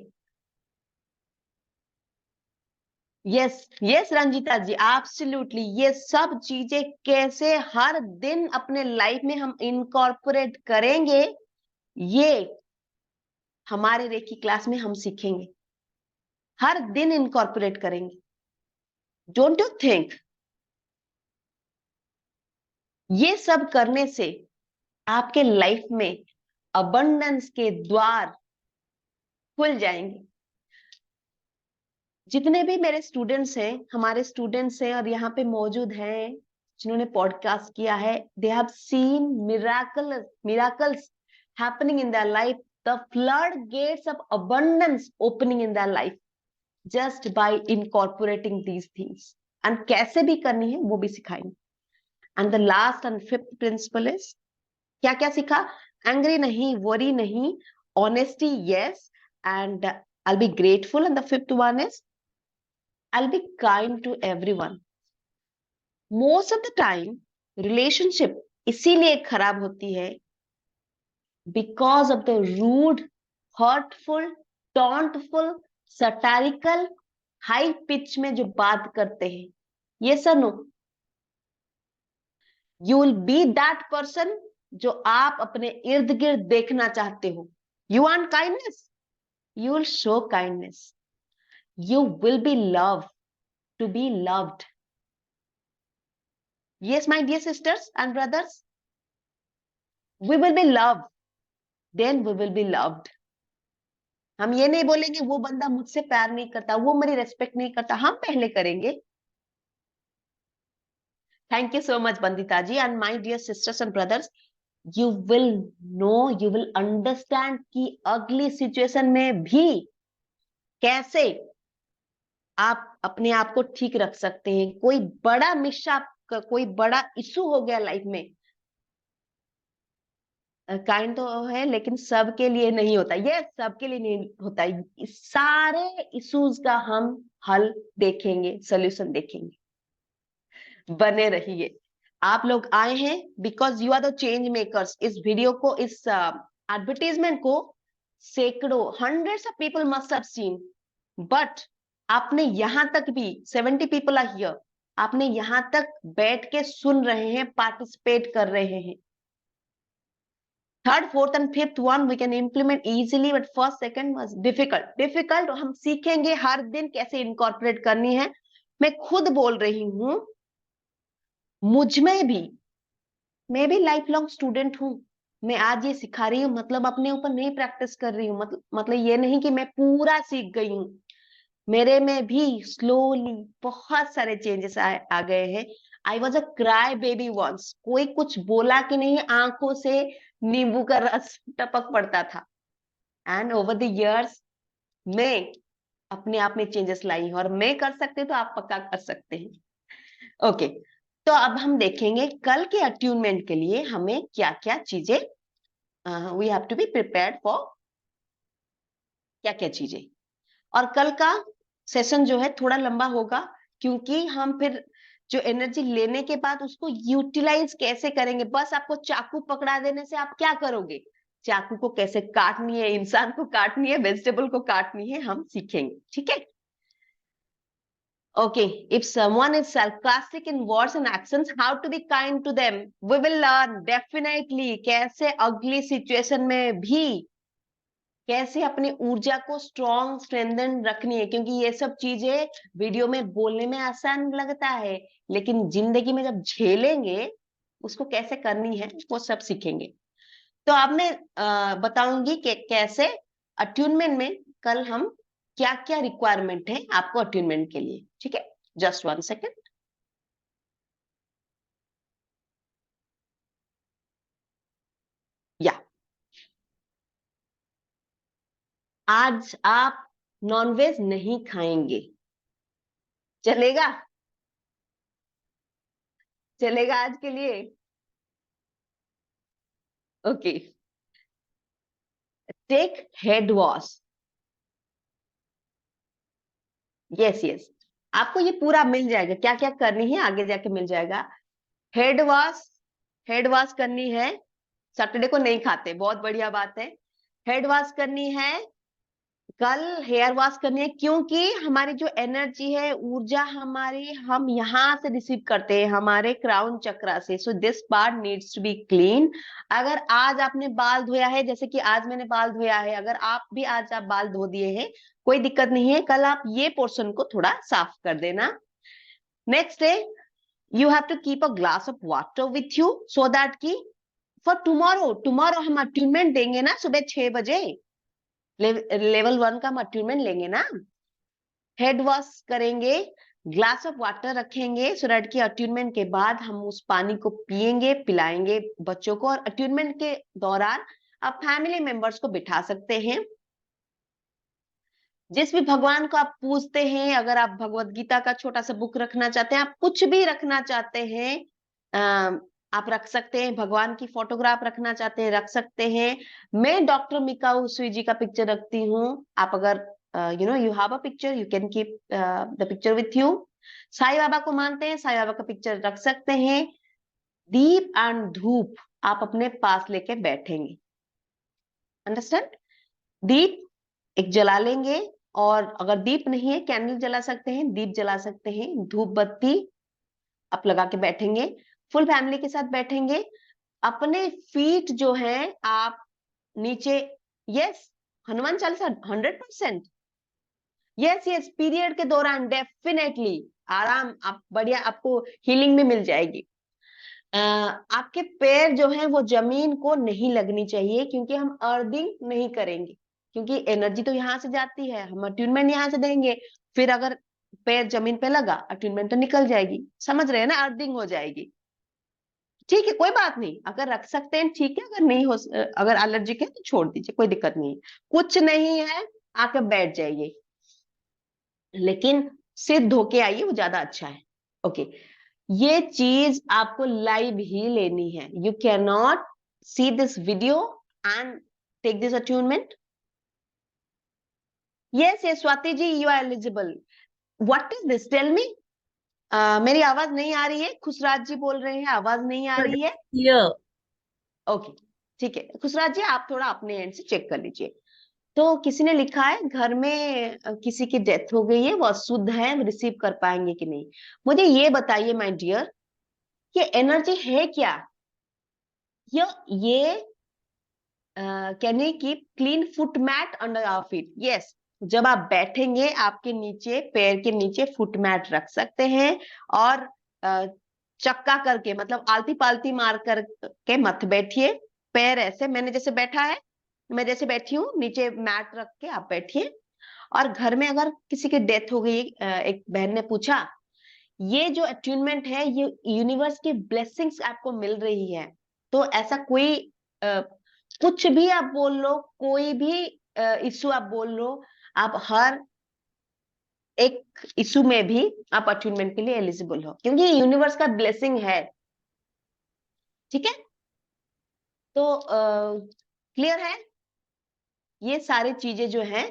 यस यस रंजीता जी, एब्सोल्युटली। ये सब चीजें कैसे हर दिन अपने लाइफ में हम इनकॉर्पोरेट करेंगे, ये हमारे रेकी क्लास में हम सीखेंगे। हर दिन इनकॉर्पोरेट करेंगे। डोंट यू थिंक ये सब करने से आपके लाइफ में अबंडेंस के द्वार खुल जाएंगे। जितने भी मेरे स्टूडेंट्स हैं, हमारे स्टूडेंट्स हैं और यहाँ पे मौजूद हैं जिन्होंने पॉडकास्ट किया है, they have seen miracles happening in their life, the flood gates of abundance opening in their life just by incorporating these things. And कैसे भी करनी है वो भी सिखाएंगे। And the last and fifth principle is, क्या क्या सीखा? एंग्री नहीं, वरी नहीं, honesty yes, and I will be grateful. And the fifth one is I'll be kind to everyone. Most of the time, relationship इसीलिए खराब होती है because of the rude, hurtful, tauntful satirical high pitch में जो बात करते हैं, ये sir no, you will be that person जो आप अपने इर्द गिर्द देखना चाहते हो। You want kindness, you will show kindness. You will be loved, to be loved. Yes, my dear sisters and brothers, we will be loved, then we will be loved. हम ये नहीं बोलेंगे वो बंदा मुझसे प्यार नहीं करता, वो मेरी रेस्पेक्ट नहीं करता, हम पहले करेंगे। Thank you so much Bandita ji. And my dear sisters and brothers, you will know, you will understand कि अगली सिचुएशन में भी कैसे आप अपने आप को ठीक रख सकते हैं। कोई बड़ा मिसअप, कोई बड़ा इशू हो गया लाइफ में, काइंड तो है लेकिन सबके लिए नहीं होता, ये सबके लिए नहीं होता। इस सारे इश्यूज का हम हल देखेंगे, सोल्यूशन देखेंगे। बने रहिए। आप लोग आए हैं because you are the change makers. इस वीडियो को, इस एडवर्टीजमेंट को सैकड़ों, hundreds of people must have seen, but आपने यहां तक भी 70 पीपल आर हियर, आपने यहां तक बैठ के सुन रहे हैं, पार्टिसिपेट कर रहे हैं। Third, fourth and fifth one we can implement easily, but first second was difficult. Difficult हम सीखेंगे हर दिन कैसे इनकॉर्पोरेट करनी है। मैं खुद बोल रही हूं, मुझ में भी, मैं भी लाइफ लॉन्ग स्टूडेंट हूं। मैं आज ये सिखा रही हूँ, मतलब अपने ऊपर नहीं प्रैक्टिस कर रही हूँ, मतलब ये नहीं कि मैं पूरा सीख गई हूँ। मेरे में भी स्लोली बहुत सारे चेंजेस आ गए हैं। I was a cry baby once, कोई कुछ बोला कि नहीं आंखों से नींबू का रस टपक पड़ता था। एंड ओवर द इयर्स मैं अपने आप में चेंजेस लाई हूं, और मैं कर सकती हूँ तो आप पक्का कर सकते हैं। ओके, तो अब हम देखेंगे कल के अट्यूनमेंट के लिए हमें क्या क्या चीजें, we have to be prepared for, क्या क्या चीजें। और कल का सेशन जो है थोड़ा लंबा होगा, क्योंकि हम फिर जो एनर्जी लेने के बाद उसको यूटिलाइज कैसे करेंगे। बस आपको चाकू पकड़ा देने से आप क्या करोगे, चाकू को कैसे काटनी है, इंसान को काटनी है, वेजिटेबल को काटनी है, हम सीखेंगे। ठीक है, okay, if someone is sarcastic in words and actions, how to be kind to them, we will learn definitely कैसे अगली सिचुएशन में भी कैसे अपनी ऊर्जा को स्ट्रॉन्ग, स्ट्रेंथन रखनी है। क्योंकि ये सब चीजें वीडियो में बोलने में आसान लगता है, लेकिन जिंदगी में जब झेलेंगे उसको कैसे करनी है वो सब सीखेंगे। तो अब मैं बताऊंगी कि कैसे अट्यूनमेंट में कल हम क्या क्या रिक्वायरमेंट है आपको अट्यूनमेंट के लिए। ठीक है, जस्ट 1 सेकेंड। या आज आप नॉनवेज नहीं खाएंगे, चलेगा? चलेगा आज के लिए? Okay, take head wash. Yes yes, आपको ये पूरा मिल जाएगा, क्या क्या करनी है आगे जाके मिल जाएगा। हेड वॉश, हेड वॉश करनी है। सैटरडे को नहीं खाते, बहुत बढ़िया बात है। हेड वॉश करनी है, कल हेयर वॉश करनी है, क्योंकि हमारी जो एनर्जी है, ऊर्जा हमारी, हम यहाँ से रिसीव करते हैं हमारे क्राउन चक्रा से। So this part needs to be clean. अगर आज आपने बाल धोया है, जैसे कि आज मैंने बाल धोया है, अगर आप भी आज आप बाल धो दिए हैं, कोई दिक्कत नहीं है, कल आप ये पोर्शन को थोड़ा साफ कर देना। Next day you have to keep a glass of water with you, so that key for tomorrow, tomorrow हम अट्यूनमेंट देंगे ना सुबह 6 बजे, लेवल 1 का हम अट्यूनमेंट लेंगे ना। हेड वॉश करेंगे, ग्लास ऑफ वाटर रखेंगे, सो दैट की अट्यूनमेंट के बाद हम उस पानी को पिएंगे, पिलाएंगे बच्चों को। और अट्यूनमेंट के दौरान आप फैमिली मेंबर्स को बिठा सकते हैं, जिस भी भगवान को आप पूजते हैं। अगर आप भगवत गीता का छोटा सा बुक रखना चाहते हैं, आप कुछ भी रखना चाहते हैं, आप रख सकते हैं। भगवान की फोटोग्राफ रखना चाहते हैं, रख सकते हैं। मैं डॉक्टर मिका उसुई जी का पिक्चर रखती हूँ। आप अगर you have a picture, you can keep the picture with you. Sai Baba को मानते हैं, साईं बाबा का पिक्चर रख सकते हैं। दीप एंड धूप आप अपने पास लेके बैठेंगे, अंडरस्टैंड? दीप एक जला लेंगे, और अगर दीप नहीं है, कैंडल जला सकते हैं, दीप जला सकते हैं, धूप बत्ती आप लगा के बैठेंगे, फुल फैमिली के साथ बैठेंगे। अपने फीट जो है आप नीचे, yes, Hanuman Chalisa 100%, yes yes, period के दौरान डेफिनेटली आराम, आप बढ़िया, आपको हीलिंग भी मिल जाएगी। आपके पैर जो है वो जमीन को नहीं लगनी चाहिए, क्योंकि हम अर्थिंग नहीं करेंगे, क्योंकि एनर्जी तो यहाँ से जाती है, हम अट्यूनमेंट यहाँ से देंगे, फिर अगर पैर जमीन पे लगा अट्यूनमेंट तो निकल जाएगी, समझ रहे हैं ना, अर्थिंग हो जाएगी। ठीक है, कोई बात नहीं, अगर रख सकते हैं ठीक है, अगर नहीं हो, अगर एलर्जिक है तो छोड़ दीजिए, कोई दिक्कत नहीं है, कुछ नहीं है, आके बैठ जाइए, लेकिन सिर धो के आइए, वो ज्यादा अच्छा है। ओके, ये चीज आपको लाइव ही लेनी है, you can not see this video and take this attunement. Yes yes Swati ji, you are eligible. What is this, tell me. मेरी आवाज नहीं आ रही है, खुशराज जी बोल रहे हैं आवाज नहीं आ रही है। क्लियर। ओके ठीक है, खुशराज जी आप थोड़ा अपने एंड से चेक कर लीजिए। तो किसी ने लिखा है घर में किसी की डेथ हो गई है, वो अशुद्ध है, रिसीव कर पाएंगे कि नहीं। मुझे ये बताइए माय डियर, ये एनर्जी है क्या? ये can you keep clean foot mat under our feet? Yes, जब आप बैठेंगे आपके नीचे, पैर के नीचे फुट मैट रख सकते हैं, और चक्का करके, मतलब आलती पालती मार कर के मत बैठिए, पैर ऐसे, मैंने जैसे बैठा है, मैं जैसे बैठी हूँ, नीचे मैट रख के आप बैठिए। और घर में अगर किसी की डेथ हो गई, एक बहन ने पूछा, ये जो अट्यूनमेंट है ये यूनिवर्स की ब्लेसिंग्स आपको मिल रही है। तो ऐसा कोई कुछ भी आप बोल लो, कोई भी इशू आप बोल लो, आप हर एक इशू में भी आप अट्यूनमेंट के लिए एलिजिबल हो, क्योंकि ये यूनिवर्स का ब्लेसिंग है। ठीक है, तो क्लियर है, ये सारी चीजें जो है,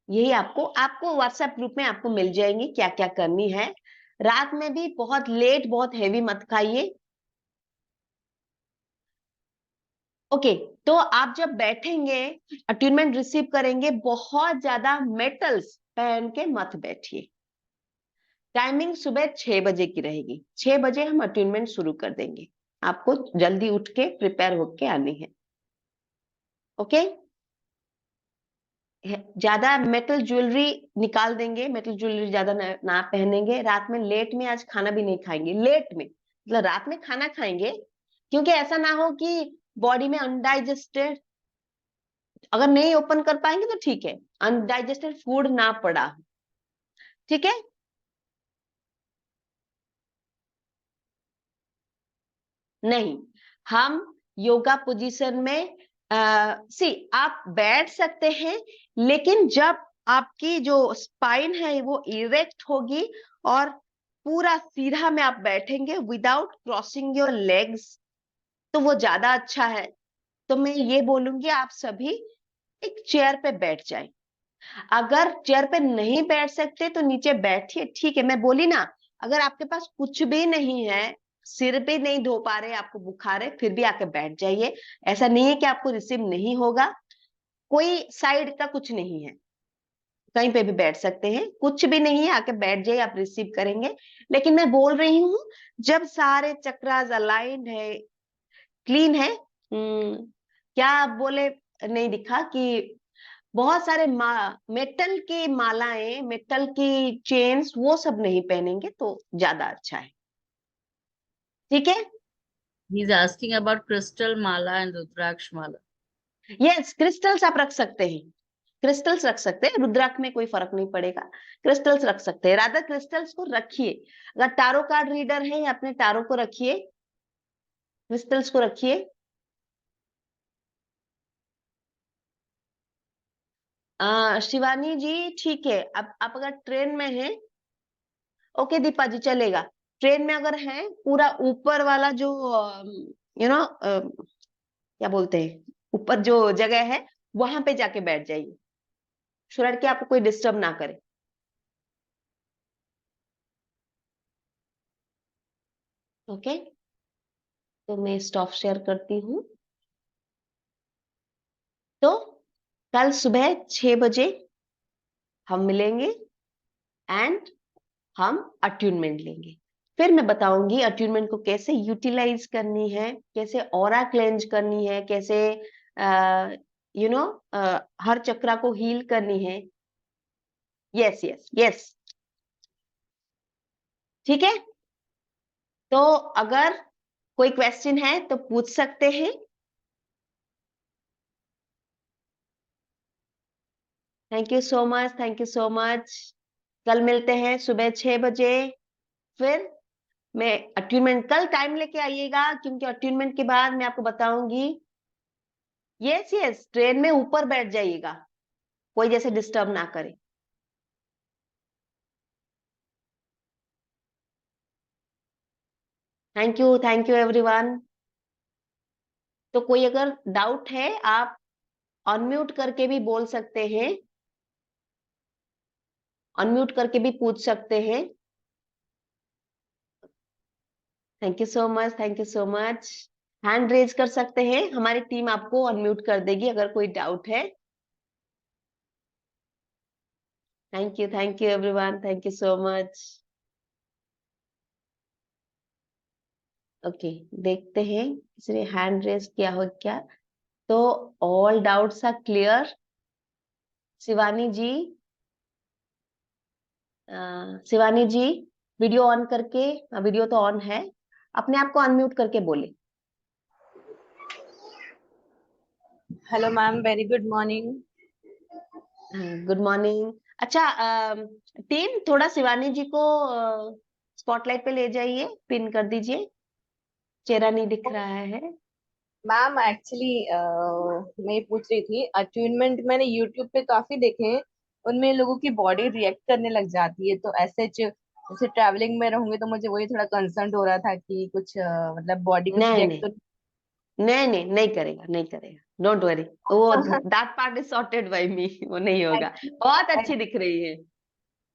यही आपको आपको व्हाट्सएप ग्रुप में आपको मिल जाएंगी, क्या क्या करनी है। रात में भी बहुत लेट, बहुत हैवी मत खाइए। ओके, तो आप जब बैठेंगे, अट्यूनमेंट रिसीव करेंगे, बहुत ज्यादा मेटल्स पहन के मत बैठिए। टाइमिंग सुबह 6 बजे की रहेगी, 6 बजे हम अट्यूनमेंट शुरू कर देंगे, आपको जल्दी उठ के प्रिपेयर होके आनी है। ओके, ज्यादा मेटल ज्वेलरी निकाल देंगे, मेटल ज्वेलरी ज्यादा ना पहनेंगे, रात में लेट में आज खाना भी नहीं खाएंगे, लेट में मतलब रात में खाना खाएंगे, क्योंकि ऐसा ना हो कि बॉडी में अनडाइजेस्टेड, अगर नहीं ओपन कर पाएंगे तो ठीक है, अनडाइजेस्टेड फूड ना पड़ा, ठीक है। नहीं, हम योगा पोजीशन में सी आप बैठ सकते हैं, लेकिन जब आपकी जो स्पाइन है वो इरेक्ट होगी, और पूरा सीधा में आप बैठेंगे विदाउट क्रॉसिंग योर लेग्स, तो वो ज्यादा अच्छा है। तो मैं ये बोलूंगी आप सभी एक चेयर पे बैठ जाएं। अगर चेयर पे नहीं बैठ सकते तो नीचे बैठिए, ठीक है, मैं बोली ना, अगर आपके पास कुछ भी नहीं है, सिर भी नहीं धो पा रहे, आपको बुखार है, फिर भी आके बैठ जाइए, ऐसा नहीं है कि आपको रिसीव नहीं होगा, कोई साइड का कुछ नहीं है, कहीं पे भी बैठ सकते हैं, कुछ भी नहीं है, आके बैठ जाइए, आप रिसीव करेंगे। लेकिन मैं बोल रही हूँ, जब सारे चक्रास अलाइंड है, क्लीन है, क्या आप बोले, नहीं दिखा कि बहुत सारे मेटल की मालाएं, मेटल की चेन्स, वो सब नहीं पहनेंगे तो ज्यादा अच्छा है, ठीक है। He's asking about crystal mala and Rudraksh mala. Yes, crystals आप रख सकते हैं, क्रिस्टल्स रख सकते हैं, रुद्राक्ष में कोई फर्क नहीं पड़ेगा, क्रिस्टल्स रख सकते हैं, राधा क्रिस्टल्स को रखिए। अगर टारो कार्ड रीडर है, अपने टारो को रखिए, क्रिस्टल्स को रखिए। शिवानी जी ठीक है, अब आप अगर ट्रेन में हैं, ओके दीपा जी चलेगा, ट्रेन में अगर है, पूरा ऊपर वाला जो यू नो क्या बोलते हैं, ऊपर जो जगह है, वहां पे जाके बैठ जाइए, शुरू के आपको कोई डिस्टर्ब ना करे। ओके, तो मैं स्टॉप शेयर करती हूँ। तो कल सुबह 6 बजे हम मिलेंगे एंड हम अट्यूनमेंट लेंगे। फिर मैं बताऊंगी अट्यूनमेंट को कैसे यूटिलाइज करनी है, कैसे ऑरा क्लेंज करनी है, कैसे यू नो हर चक्रा को हील करनी है। यस यस यस, ठीक है। तो अगर कोई क्वेश्चन है तो पूछ सकते हैं। Thank you so much, thank you so much. कल मिलते हैं सुबह 6 बजे। फिर मैं अट्यूनमेंट, कल टाइम लेके आइएगा क्योंकि अट्यूनमेंट के बाद मैं आपको बताऊंगी। यस यस, ट्रेन में ऊपर बैठ जाइएगा, कोई जैसे डिस्टर्ब ना करे। Thank you everyone. तो कोई अगर डाउट है आप अनम्यूट करके भी बोल सकते हैं, अनम्यूट करके भी पूछ सकते हैं। Thank you so much, thank you so much. Hand raise कर सकते हैं, हमारी टीम आपको अनम्यूट कर देगी अगर कोई डाउट है। Thank you everyone, thank you so much. Okay, देखते हैं किसी ने हैंड रेज किया हो क्या। तो all doubts are clear. Shivani ji, Shivani ji video on करके, वीडियो तो ऑन है, अपने आप को अनम्यूट करके बोले। Hello ma'am, very good morning. Good morning. अच्छा, टीम थोड़ा शिवानी जी को स्पॉटलाइट पे ले जाइए, पिन कर दीजिए, चेहरा नहीं दिख रहा है। मैम एक्चुअली मैं ये पूछ रही थी, अट्यूनमेंट मैंने यूट्यूब पे काफी देखे हैं, उनमें लोगों की बॉडी रिएक्ट करने लग जाती है, तो ऐसे जैसे ट्रैवलिंग में रहूंगी तो मुझे वही थोड़ा कंसर्न हो रहा था कि कुछ मतलब बॉडी कुछ नहीं रिएक्ट नहीं तो। नहीं नहीं, नहीं करेगा, नहीं करेगा, डोंट वरी। वो that part is sorted by me, वो नहीं होगा। बहुत अच्छी दिख रही है।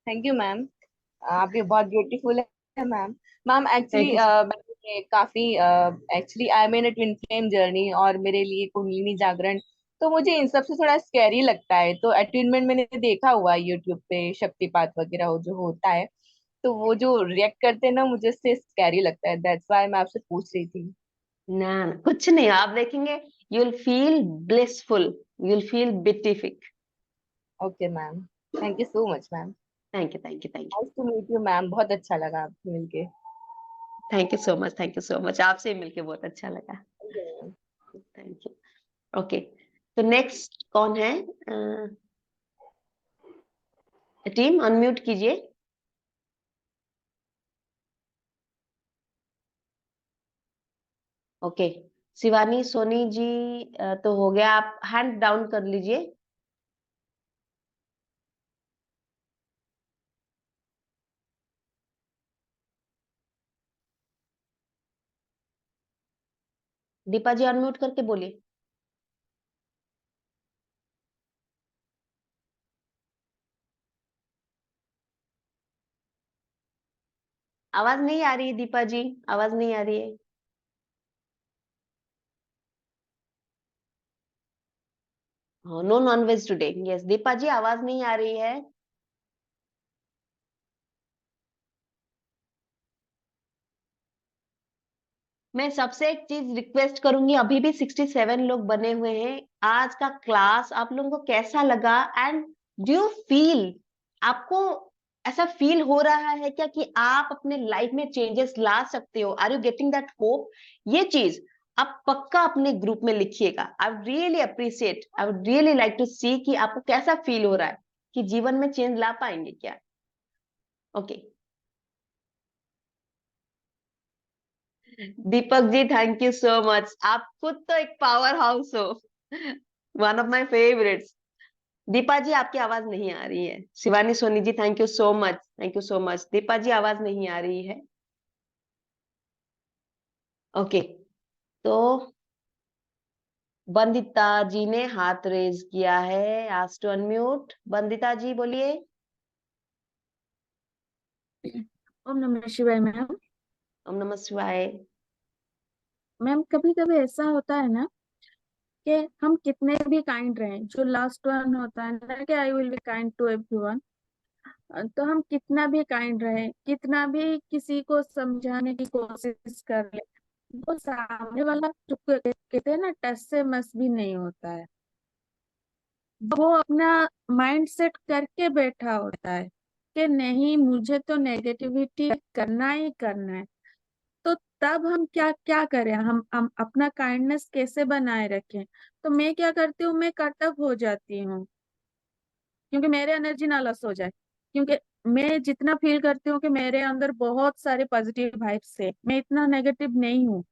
थैंक यू मैम, आप भी बहुत ब्यूटीफुल है ma'am. Ma'am actually thank you. मैंने काफी actually I mean twin flame journey और मेरे लिए कुंडलिनी जागरण, तो मुझे इन सब से थोड़ा स्कैरी लगता है। तो अट्यूनमेंट मैंने देखा हुआ है यूट्यूब पे, शक्तिपात वगैरह वो जो होता है, तो वो जो रिएक्ट करते हैं ना, मुझे इससे स्कैरी लगता है, दैट्स व्हाई मैं आपसे पूछ रही थी। ना ना, कुछ नहीं, आप देखेंगे you will feel blissful, you will feel beatific. Okay ma'am, thank you so much ma'am. Thank you, thank you, thank you. Nice to meet you ma'am, बहुत अच्छा लगा आपसे मिलके। Thank you so much, thank you so much, आपसे मिलके बहुत अच्छा लगा। Thank you. ओके, तो नेक्स्ट कौन है? टीम अनम्यूट कीजिए। ओके, शिवानी सोनी जी तो हो गया, आप हैंड डाउन कर लीजिए। दीपा जी अनम्यूट करके बोलिए। आवाज नहीं आ रही है दीपा जी, आवाज नहीं आ रही है। No nonveg today, yes Deepa ji आवाज नहीं आ रही है। मैं सबसे एक चीज रिक्वेस्ट करूंगी, अभी भी 67 लोग बने हुए हैं। आज का क्लास आप लोगों को कैसा लगा एंड डू यू फील, आपको ऐसा फील हो रहा है क्या कि आप अपने लाइफ में चेंजेस ला सकते हो? Are you getting that hope? ये चीज आप पक्का अपने ग्रुप में लिखिएगा। I would really appreciate, I would really like to see कि आपको कैसा फील हो रहा है, कि जीवन में चेंज ला पाएंगे क्या। Okay, Deepak ji thank you so much, आप खुद तो एक पावर हाउस हो, one of my favourites. Deepa ji आपकी आवाज नहीं आ रही है। Shivani Soni ji thank you so much, thank you so much. Deepa ji आवाज नहीं आ रही है। ओके, तो बंदिता जी ने हाथ रेज किया है, आस्क टू अनम्यूट। बंदिता जी बोलिए। ओम नमः शिवाय मैम। ओम नमः शिवाय। मैम कभी कभी ऐसा होता है ना कि हम कितने भी काइंड रहें, जो लास्ट वन होता है ना कि I will be kind to everyone, तो हम कितना भी काइंड रहे, कितना भी किसी को समझाने की कोशिश कर ले, वो सामने वाला जो कहते हैं ना टस से मस भी नहीं होता है। वो अपना माइंड सेट करके बैठा होता है कि नहीं, मुझे तो नेगेटिविटी करना ही करना है। तो तब हम क्या क्या करें, हम अपना काइंडनेस कैसे बनाए रखें? तो मैं क्या करती हूँ, मैं कट ऑफ हो जाती हूँ, क्योंकि मेरे एनर्जी ना लॉस हो जाए। क्योंकि मैं जितना फील करती हूँ कि मेरे अंदर बहुत सारे पॉजिटिव वाइब्स है, मैं इतना नेगेटिव नहीं हूँ।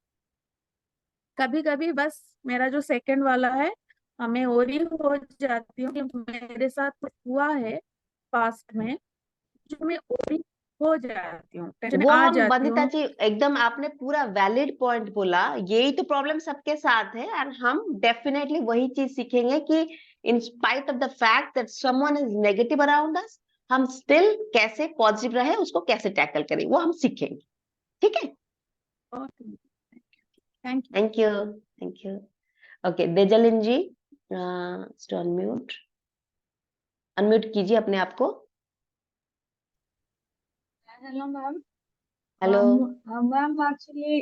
कभी कभी बस मेरा जो सेकंड वाला है, मैं और ही हो जाती हूँ कि मेरे साथ कुछ हुआ है पास्ट में, जो मैं और ही हो जाती हूँ, टेंशन में वो आ हम जाती बंदिता हूँ। जी एकदम आपने पूरा वैलिड पॉइंट बोला। यही तो प्रॉब्लम सबके साथ है, और हम डेफिनेटली वही चीज सीखेंगे कि in spite of the fact that someone is negative around us, हम स्टिल कैसे पॉजिटिव रहे, उसको कैसे टैकल करें, वो हम सीखेंगे। ठीक है, thank you. Thank you, thank you. Okay Dezlin ji, unmute unmute कीजिए अपने आप को। Hello, ma'am. Hello. Ma'am, actually,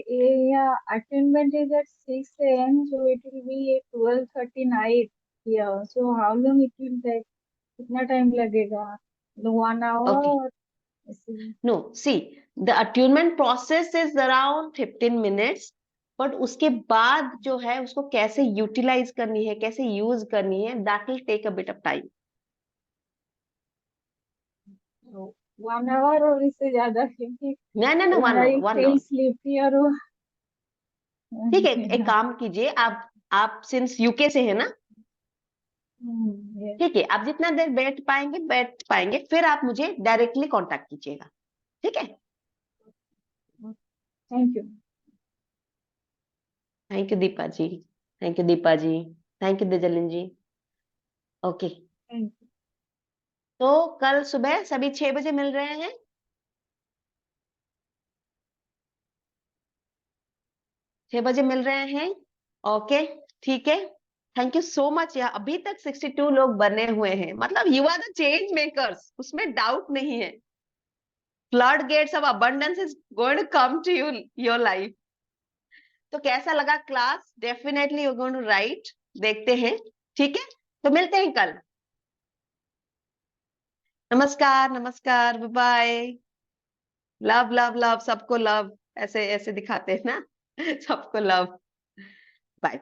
yeah, attainment is at 6 a.m., so it will be at 12:30 night here. So how long it will take? कितना time लगेगा? 1 hour okay, or ऐसे? No see, the attunement process is around 15 minutes, but उसके बाद जो है उसको कैसे utilise करनी है, कैसे यूज करनी है, that will take a bit of time. So 1 hour और इससे ज्यादा, क्योंकि ना ना ना, when 1 hour, I 1 hour। feel sleepy और ठीक है, एक काम कीजिए, आप सिंस यूके से है ना, yes. ठीक है, आप जितना देर बैठ पाएंगे, फिर आप मुझे डायरेक्टली कांटेक्ट कीजिएगा। ठीक है, Thank you. Thank you Deepa ji, thank you Deepa ji, thank you Dezlin ji. Okay, Thank you. तो कल सुबह सभी 6 बजे मिल रहे हैं। 6 बजे मिल रहे हैं। ओके, ठीक है, थैंक यू सो मच। यार अभी तक 62 लोग बने हुए हैं, मतलब you are the change makers, उसमें डाउट नहीं है। Flood gates of abundance is going to come to you your life. तो कैसा लगा class? Definitely you going to write, देखते हैं। ठीक है, तो मिलते हैं कल। नमस्कार, नमस्कार, bye bye. Love love love, सबको लव, ऐसे ऐसे दिखाते हैं ना सबको लव। बाय।